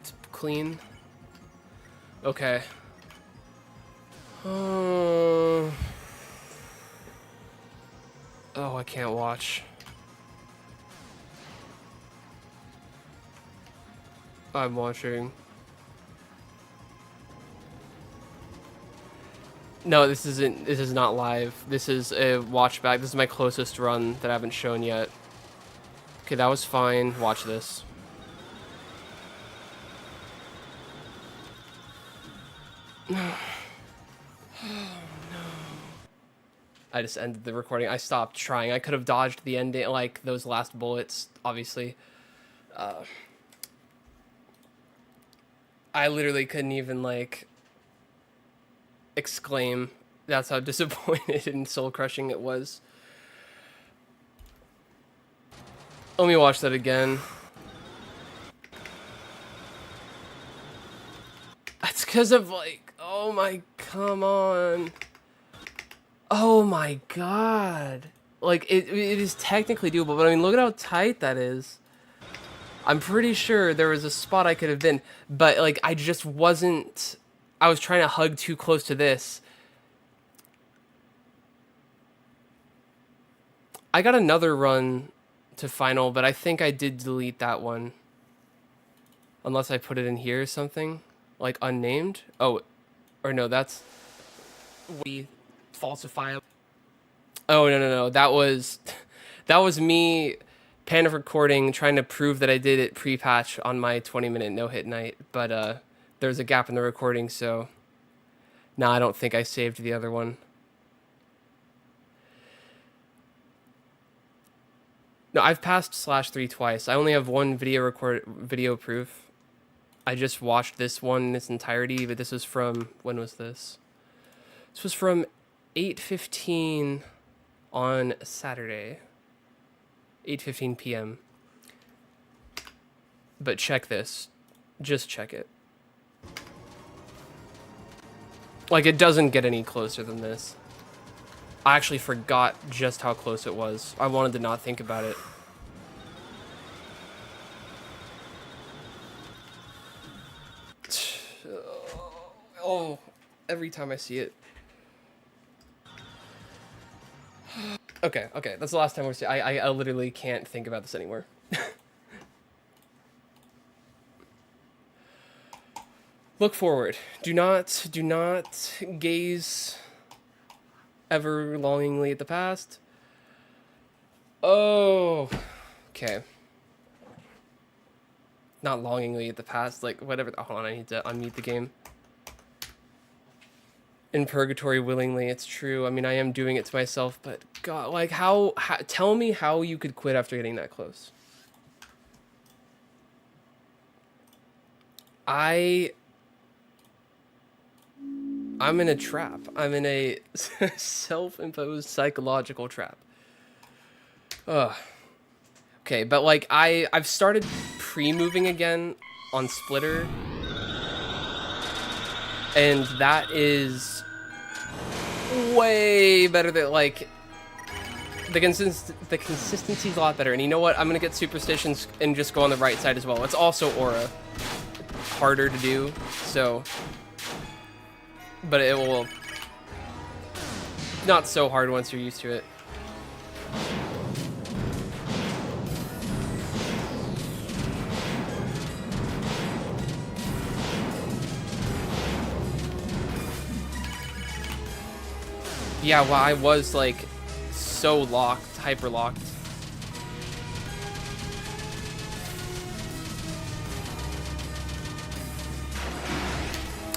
It's clean. Okay. Oh, I can't watch. I'm watching. No, this isn't. This is not live. This is a watch back. This is my closest run that I haven't shown yet. Okay, that was fine. Watch this. I just ended the recording. I stopped trying. I could have dodged the ending, like those last bullets, obviously. I literally couldn't even, like, exclaim. That's how disappointed and soul-crushing it was. Let me watch that again. That's because of, like, oh my, come on. Oh my god. Like, it is technically doable, but I mean, look at how tight that is. I'm pretty sure there was a spot I could have been, but, like, I just wasn't... I was trying to hug too close to this. I got another run to final, but I think I did delete that one. Unless I put it in here or something. Like, unnamed? Oh, or no, that's... we falsifiable. Oh, no. That was me... pan of recording, trying to prove that I did it pre-patch on my 20-minute no-hit night, but there's a gap in the recording, so... Nah, I don't think I saved the other one. No, I've passed /3 twice. I only have one video proof. I just watched this one in its entirety, but this was from... when was this? This was from 8:15 on Saturday. 8:15 p.m. But check this. Just check it. Like, it doesn't get any closer than this. I actually forgot just how close it was. I wanted to not think about it. Oh, every time I see it. Okay, that's the last time we're seeing. I literally can't think about this anymore. Look forward. Do not gaze ever longingly at the past. Oh, okay. Not longingly at the past, like whatever. Oh, hold on, I need to unmute the game. In purgatory willingly, it's true. I mean, I am doing it to myself, but God, like how tell me how you could quit after getting that close. I'm in a trap. I'm in a self-imposed psychological trap. Ugh. Okay, but like I've started pre-moving again on Splitter. And that is way better than, like, the consistency's a lot better. And you know what? I'm going to get Superstitions and just go on the right side as well. It's also Aura. Harder to do, so... But it will... Not so hard once you're used to it. Yeah, well, I was like so locked, hyper locked.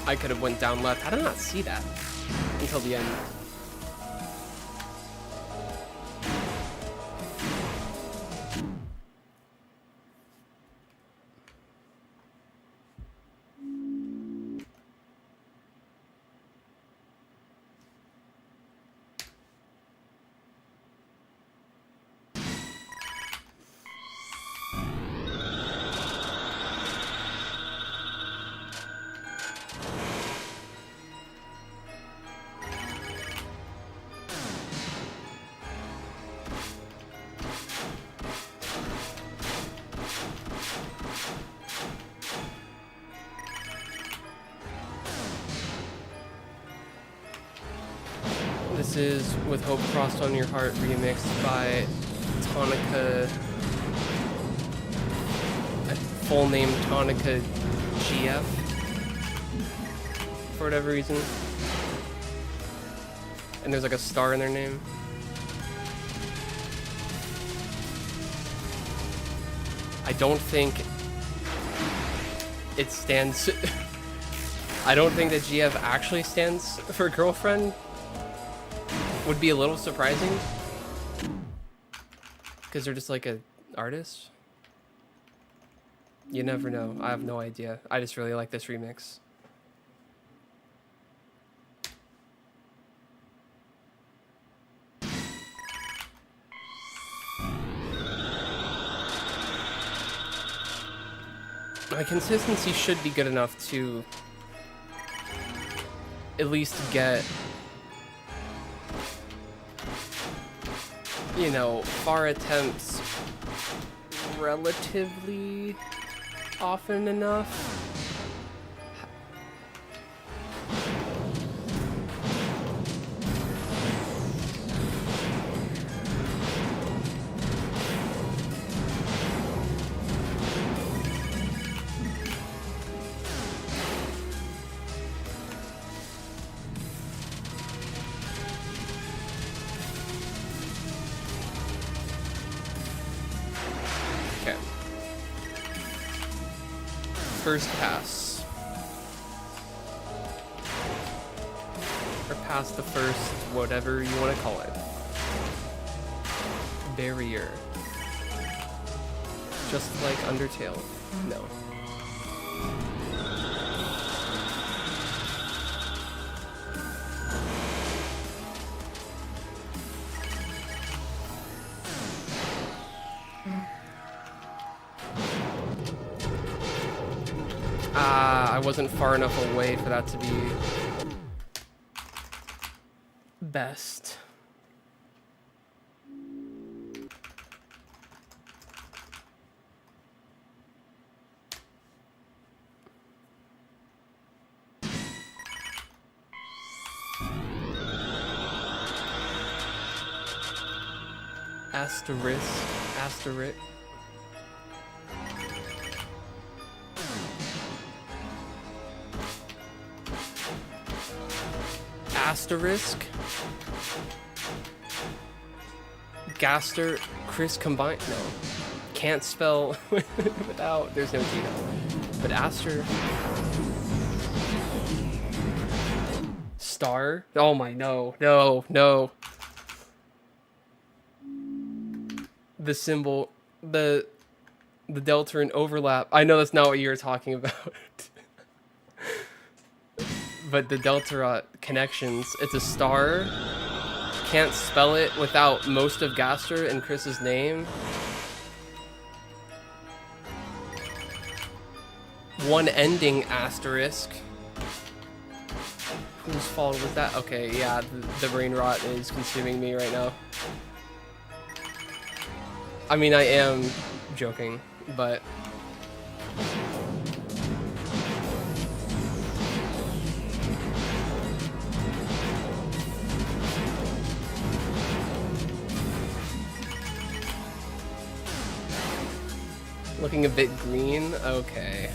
I could have went down left. How did I not see that until the end? This is With Hope Crossed on Your Heart, remixed by Tonica. Full name Tonica GF. For whatever reason. And there's like a star in their name. I don't think it stands. I don't think that GF actually stands for girlfriend. Would be a little surprising because they're just like an artist. You never know. I have no idea. I just really like this remix. My consistency should be good enough to at least get, you know, far attempts relatively often enough. First pass. Or past the first, whatever you want to call it. Barrier. Just like Undertale. No. I wasn't far enough away for that to be best. Asterisk. Asterisk. Gaster. Chris combined. No. Can't spell without. There's no T. But Aster. Star. Oh my, no. No. The symbol. The delta and overlap. I know that's not what you were talking about. But the delta connections, it's a star. Can't spell it without most of Gaster and Chris's name. One ending asterisk. Whose fault was that? Okay, yeah, the brain rot is consuming me right now. I mean, I am joking, but... Looking a bit green? Okay.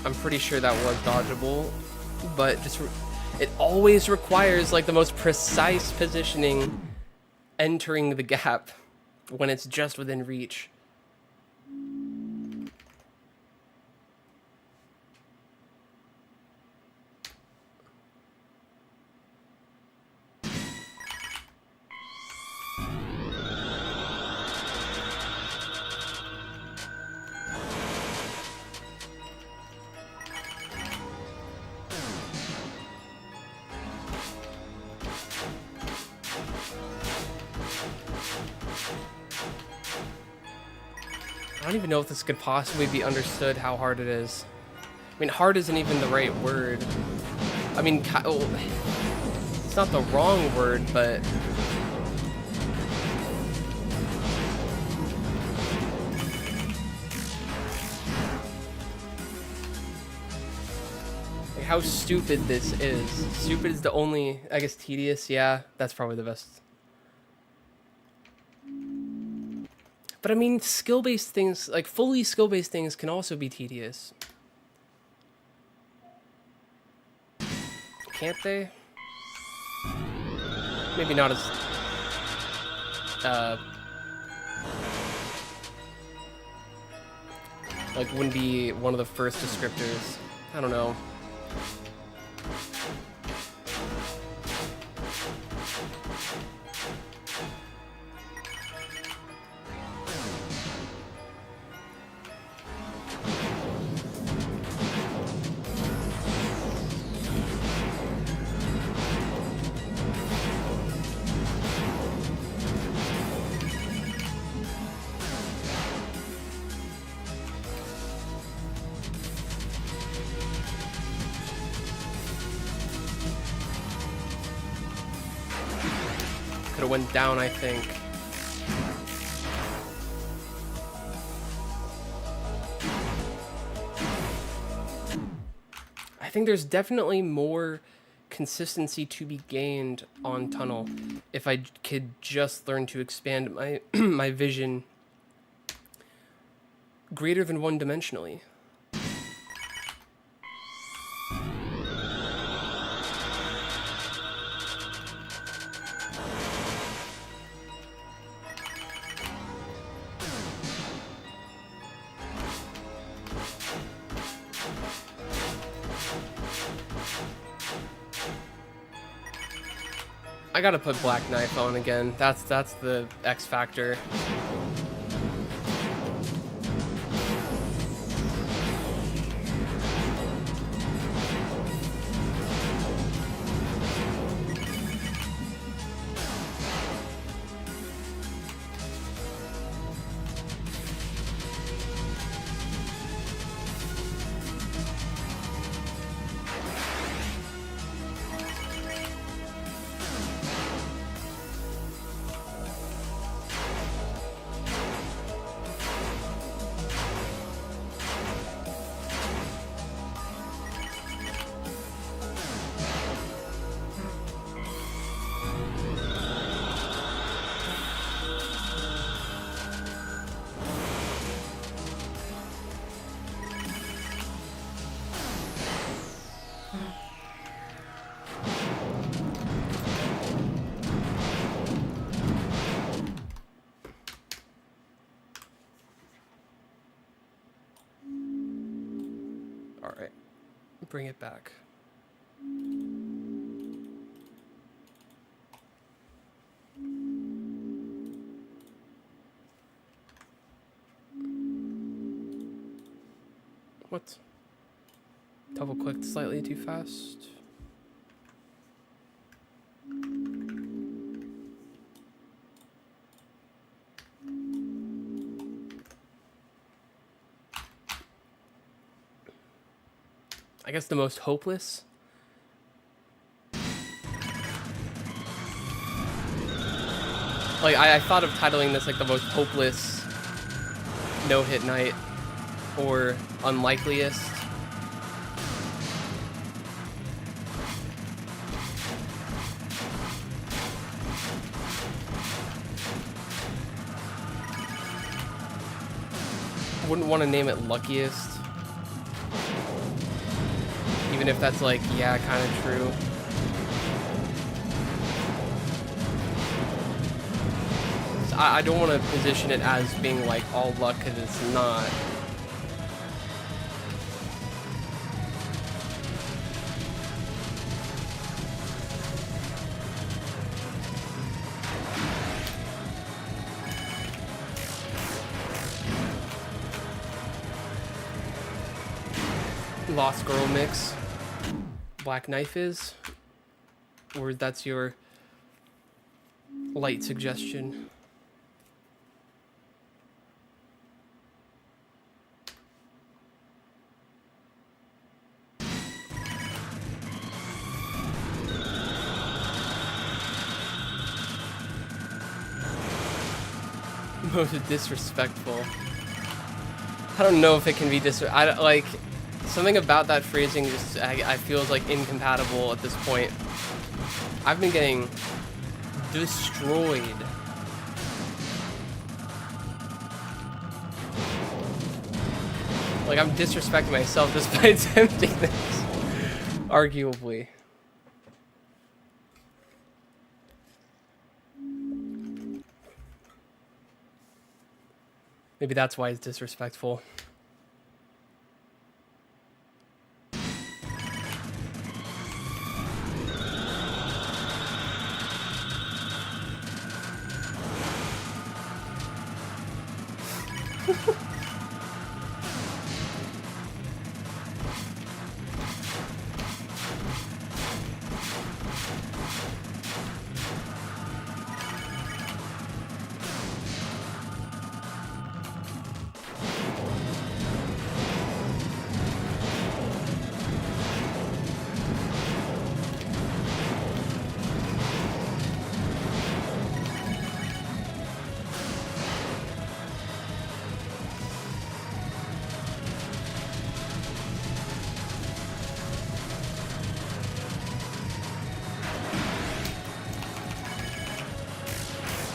I'm pretty sure that was dodgeable, but it always requires like the most precise positioning entering the gap when it's just within reach. I don't even know if this could possibly be understood how hard it is. I mean, hard isn't even the right word. I mean, it's not the wrong word, but... like how stupid this is. Stupid is the only... I guess tedious, yeah, that's probably the best. But I mean, skill-based things, like fully skill-based things can also be tedious. Can't they? Maybe not as... like, wouldn't be one of the first descriptors. I don't know. Could have went down, I think. I think there's definitely more consistency to be gained on tunnel if I could just learn to expand my my vision greater than one-dimensionally. I gotta put Black Knife on again. That's the X factor. Alright, bring it back. What? Double clicked slightly too fast. I guess the most hopeless. Like, I thought of titling this like the most hopeless no-hit night or unlikeliest. I wouldn't want to name it luckiest. even if that's like, yeah, kind of true. I don't want to position it as being like all luck, because it's not. Lost Girl mix. Black Knife is? Or that's your light suggestion? Most disrespectful. I don't know if it can be like something about that phrasing just I feel is like incompatible at this point. I've been getting destroyed. Like I'm disrespecting myself despite attempting this. Arguably. Maybe that's why it's disrespectful.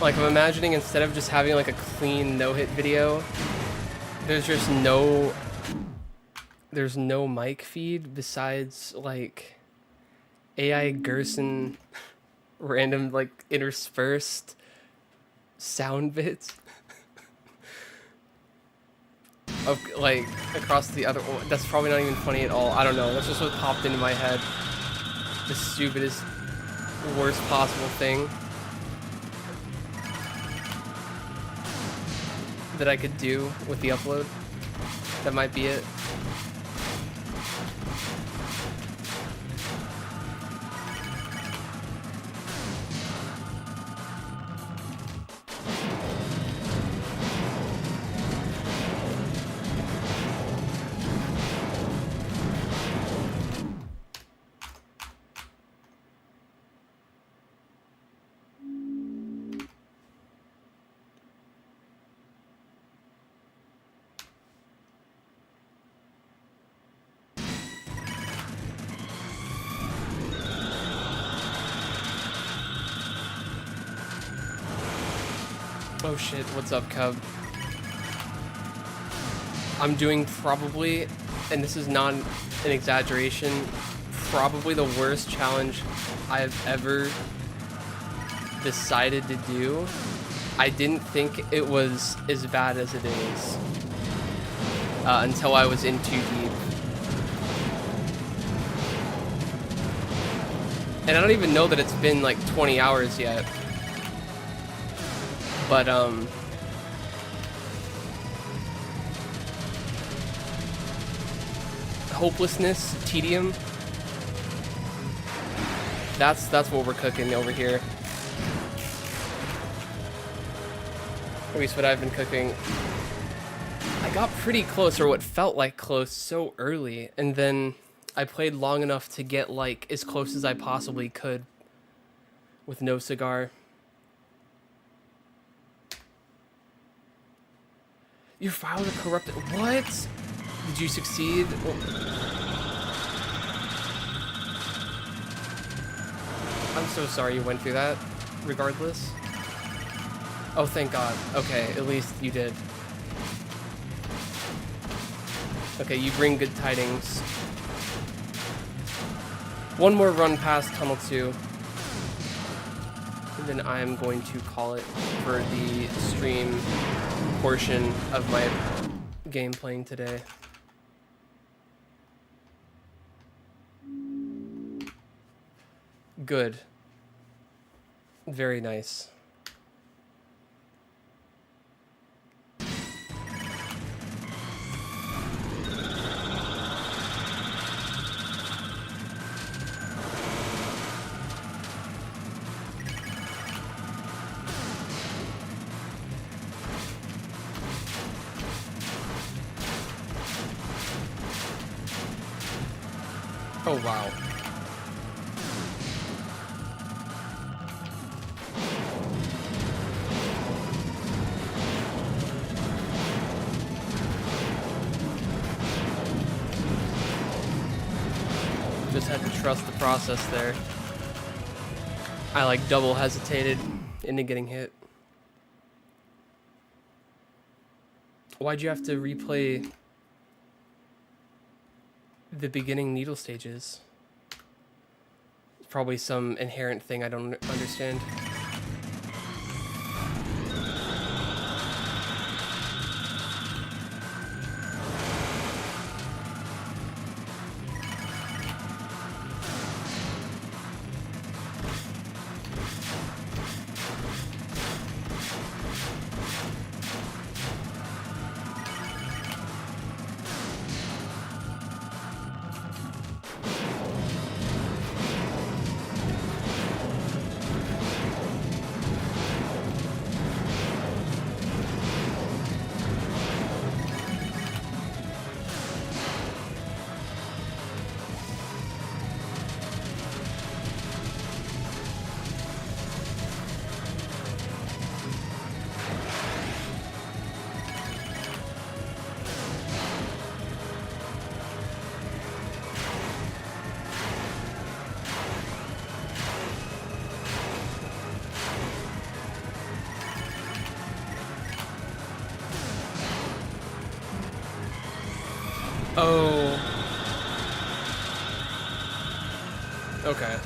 Like, I'm imagining instead of just having like a clean no-hit video, there's no mic feed besides like AI Gerson random like interspersed sound bits of like across the other. That's probably not even funny at all. I don't know. That's just what popped into my head. The stupidest, worst possible thing that I could do with the upload. That might be it. Oh shit, what's up, Cub? I'm doing probably, and this is not an exaggeration, probably the worst challenge I've ever decided to do. I didn't think it was as bad as it is until I was in too deep. And I don't even know that it's been like 20 hours yet. But, hopelessness, tedium, that's what we're cooking over here. At least what I've been cooking. I got pretty close, or what felt like close, so early, and then I played long enough to get, like, as close as I possibly could with no cigar. Your files are corrupted. What? Did you succeed? I'm so sorry you went through that, regardless. Oh, thank God. Okay, at least you did. Okay, you bring good tidings. One more run past Tunnel 2. And then I'm going to call it for the stream portion of my game playing today. Good. Very nice. Oh, wow. Just had to trust the process there. I like double hesitated into getting hit. Why'd you have to replay the beginning needle stages? Probably some inherent thing I don't understand. Oh. Okay.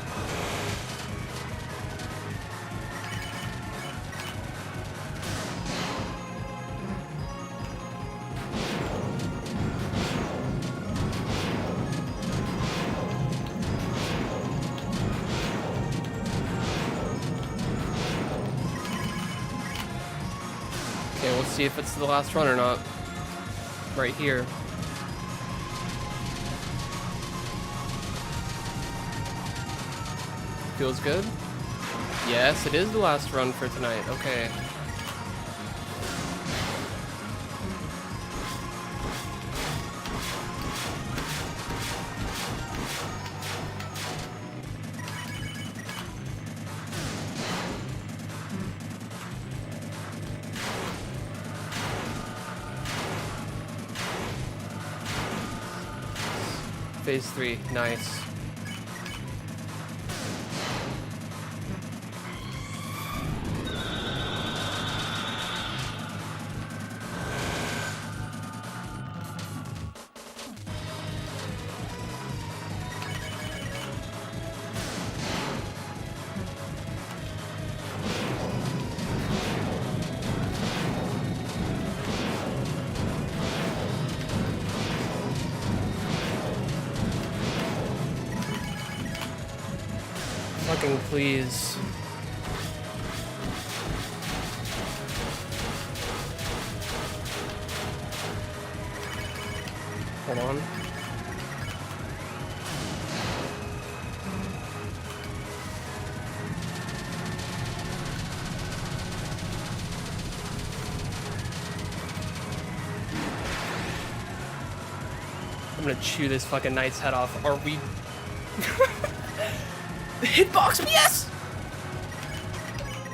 Okay, we'll see if it's the last run or not. Right here. Feels good? Yes, it is the last run for tonight. Okay. Phase 3, nice. Fucking please. Hold on. I'm gonna chew this fucking knight's head off. Are we... Hitbox, yes!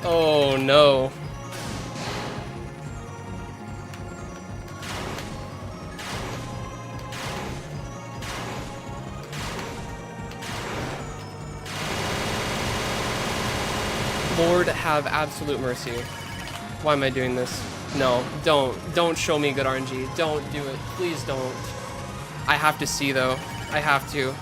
Oh no. Lord have absolute mercy. Why am I doing this? No, don't show me good RNG. Don't do it. Please don't. I have to see though. I have to.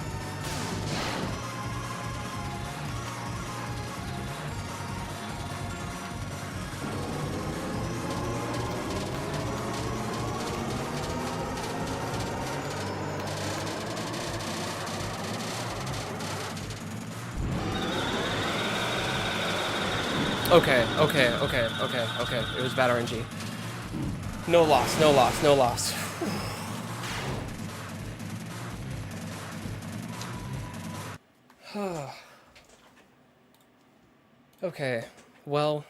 Okay, okay, okay, okay, okay. It was bad RNG. No loss, no loss, no loss. Okay, well,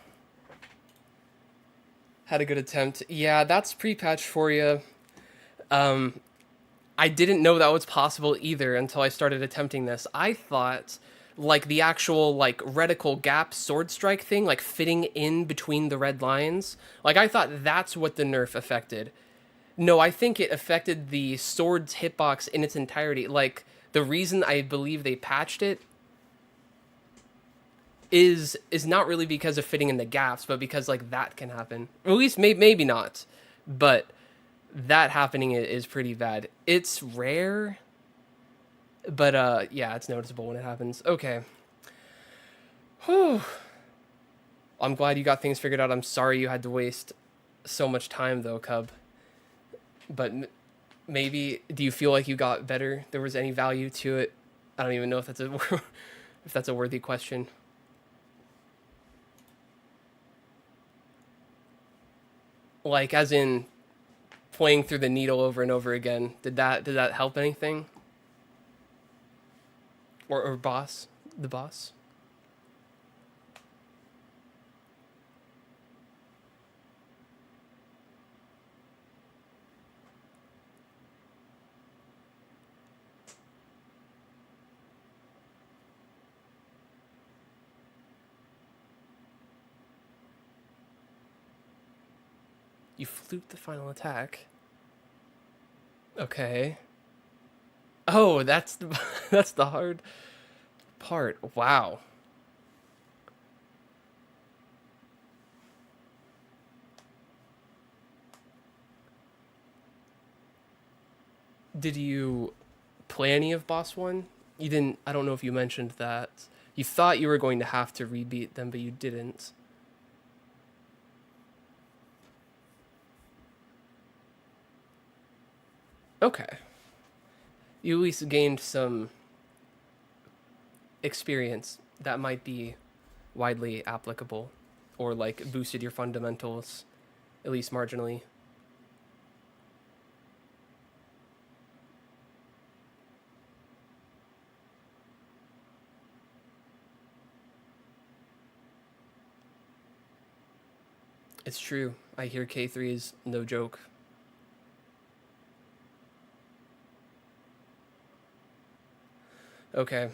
had a good attempt. Yeah, that's pre-patch for you. I didn't know that was possible either until I started attempting this. I thought like the actual like reticle gap sword strike thing, like fitting in between the red lines, like I thought that's what the nerf affected. No, I think it affected the sword's hitbox in its entirety. Like the reason I believe they patched it is not really because of fitting in the gaps, but because like that can happen. Or at least maybe not, but that happening is pretty bad. It's rare, but yeah, it's noticeable when it happens. Okay. Whew. I'm glad you got things figured out. I'm sorry you had to waste so much time though, Cub. But maybe do you feel like you got better? There was any value to it? I don't even know if that's a if that's a worthy question. Like as in playing through the needle over and over again. Did that help anything? Or boss? The boss? You fluked the final attack. Okay. Oh, that's the that's the hard part. Wow. Did you play any of boss 1? You didn't. I don't know if you mentioned that. You thought you were going to have to rebeat them, but you didn't. Okay. You at least gained some experience that might be widely applicable or like boosted your fundamentals at least marginally. It's true. I hear K3 is no joke. Okay.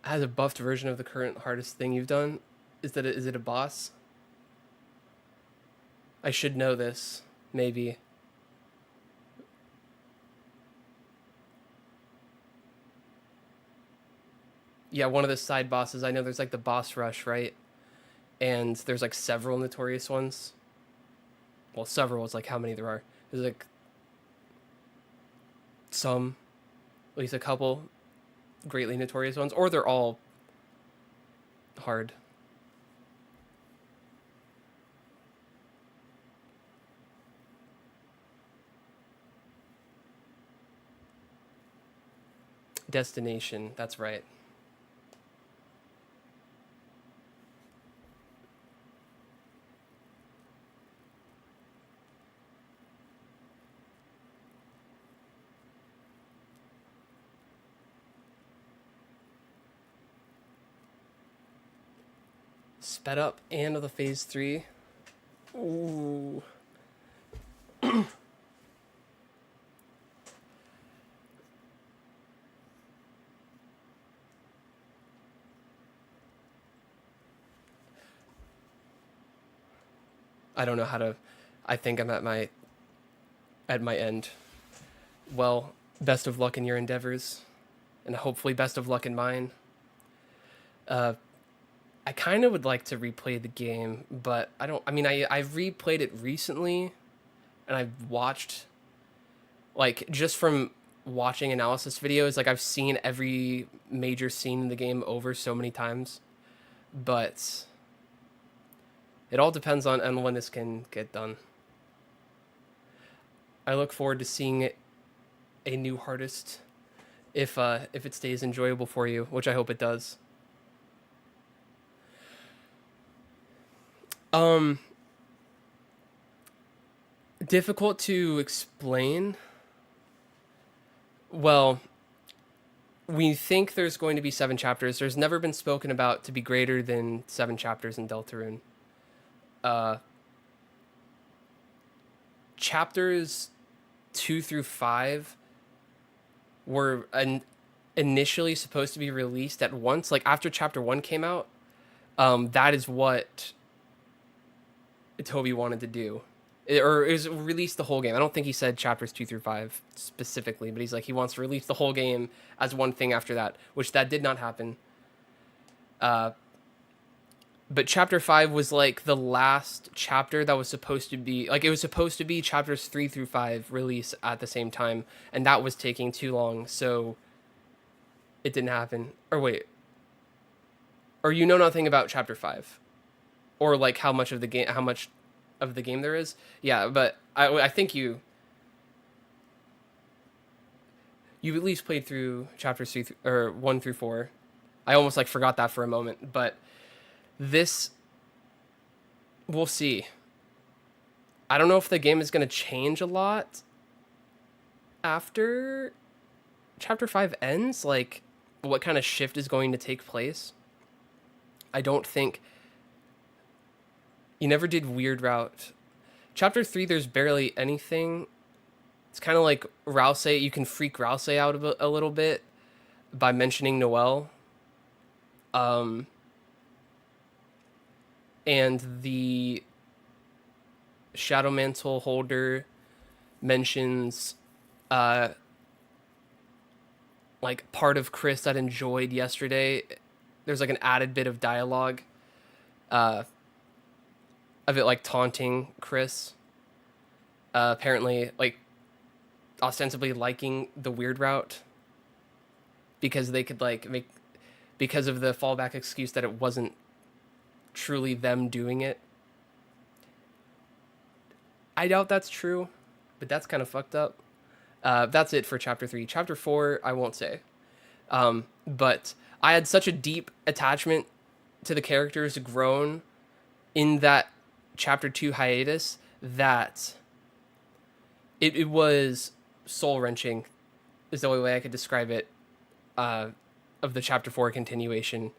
As a buffed version of the current hardest thing you've done, is it a boss? I should know this, maybe. Yeah, one of the side bosses. I know there's like the boss rush, right? And there's like several notorious ones. Well, several is like how many there are. There's like some, at least a couple greatly notorious ones, or they're all hard. Destination, that's right. Sped up and of the phase 3. Ooh. I don't know how to. I think I'm at my end. Well, best of luck in your endeavors, and hopefully best of luck in mine. Uh, I kind of would like to replay the game, but I don't. I mean, I've replayed it recently, and I've watched, like, just from watching analysis videos, like I've seen every major scene in the game over so many times, but it all depends on when this can get done. I look forward to seeing a new hardest if it stays enjoyable for you, which I hope it does. Um, Difficult to explain. Well, we think there's going to be 7 chapters. There's never been spoken about to be greater than 7 chapters in Deltarune. Uh, Chapters 2 through 5 were initially supposed to be released at once. Like after chapter 1 came out, that is what Toby wanted to do. Or it was release the whole game. I don't think he said chapters 2 through 5 specifically, but he's like he wants to release the whole game as one thing after that, which that did not happen. But chapter 5 was like the last chapter that was supposed to be like it was supposed to be chapters 3 through 5 release at the same time, and that was taking too long, so it didn't happen. Or wait, or you know nothing about chapter 5, or like how much of the game there is. Yeah, but I think you at least played through chapters 1 through 4. I almost like forgot that for a moment, but this, we'll see. I don't know if the game is going to change a lot after chapter 5 ends, like what kind of shift is going to take place. I don't think you never did weird route. Chapter 3, there's barely anything. It's kind of like Rouse. You can freak Rouse out a little bit by mentioning Noelle. And the Shadow Mantle holder mentions like part of Chris that enjoyed yesterday. There's like an added bit of dialogue of it like taunting Chris. Apparently like ostensibly liking the weird route because they could like make, because of the fallback excuse that it wasn't truly them doing it. I doubt that's true, but that's kind of fucked up. That's it for chapter 3. Chapter 4, I won't say. But I had such a deep attachment to the characters grown in that chapter 2 hiatus that it was soul-wrenching is the only way I could describe it, of the chapter 4 continuation.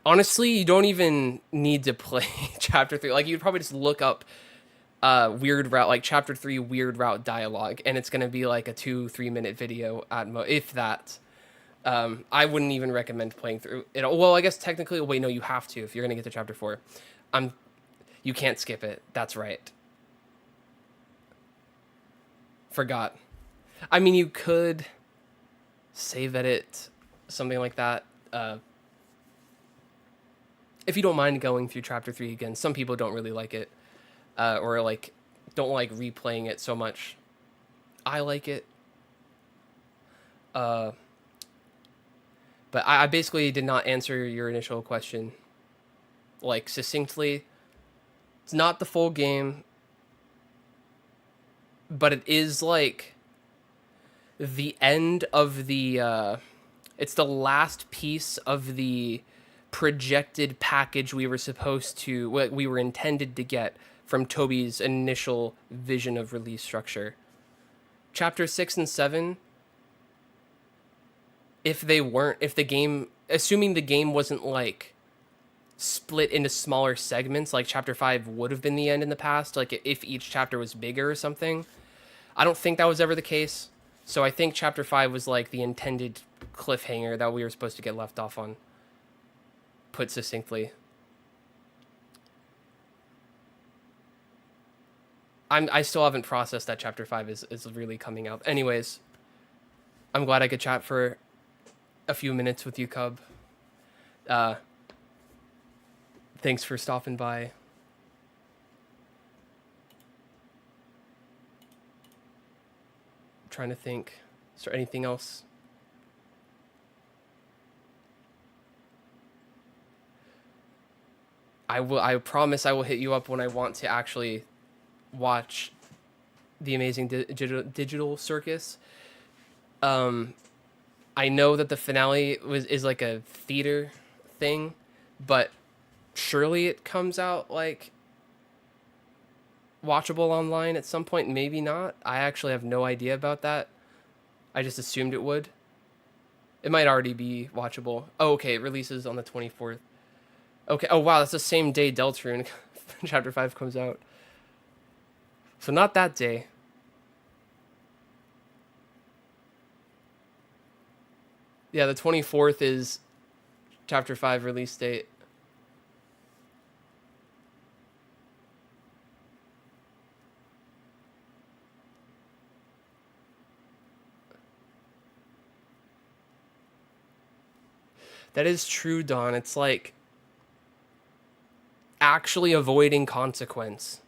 Honestly, you don't even need to play chapter 3. Like, you'd probably just look up weird route, like chapter 3 weird route dialogue, and it's going to be like a 2-3 minute video at if that. I wouldn't even recommend playing through it. Well, I guess technically, wait, no, you have to if you're going to get to chapter 4. You can't skip it. That's right. Forgot. I mean, you could save edit, something like that. If you don't mind going through chapter 3 again. Some people don't really like it, or like don't like replaying it so much. I like it. But I basically did not answer your initial question, like, succinctly. It's not the full game, but it is, like, the end of the, it's the last piece of the projected package we were intended to get from Toby's initial vision of release structure. Chapter 6 and 7, assuming the game wasn't like split into smaller segments, like chapter 5 would have been the end in the past, like if each chapter was bigger or something. I don't think that was ever the case. So I think chapter 5 was like the intended cliffhanger that we were supposed to get left off on, put succinctly. I still haven't processed that chapter 5 is really coming out. Anyways, I'm glad I could chat for a few minutes with you, Cub. Thanks for stopping by. I'm trying to think. Is there anything else? I promise I will hit you up when I want to actually watch the amazing digital circus. I know that the finale is like a theater thing, but surely it comes out like watchable online at some point. Maybe not. I actually have no idea about that. I just assumed it would. It might already be watchable. Oh, okay. It releases on the 24th. Okay. Oh, wow. That's the same day Deltarune Chapter 5 comes out. So not that day. Yeah, the 24th is Chapter 5 release date. That is true, Don. It's like actually avoiding consequence.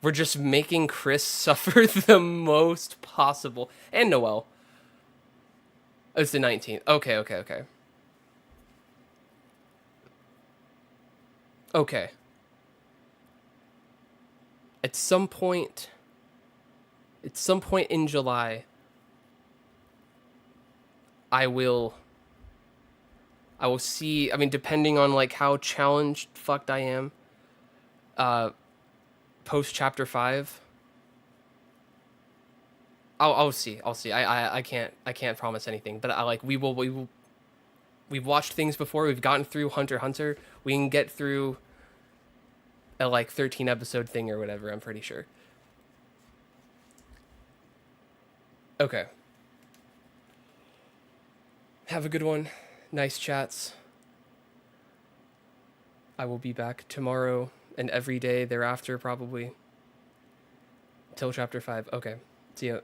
We're just making Chris suffer the most possible. And Noel. Oh, it's the 19th. Okay, okay, okay. Okay. At some point in July, I will see, I mean, depending on like how challenged fucked I am, post chapter 5, I'll see. I can't promise anything, but I like we've watched things before. We've gotten through Hunter x Hunter. We can get through a like 13 episode thing or whatever, I'm pretty sure. Okay. Have a good one. Nice chats. I will be back tomorrow and every day thereafter, probably. Till chapter 5. Okay. See ya.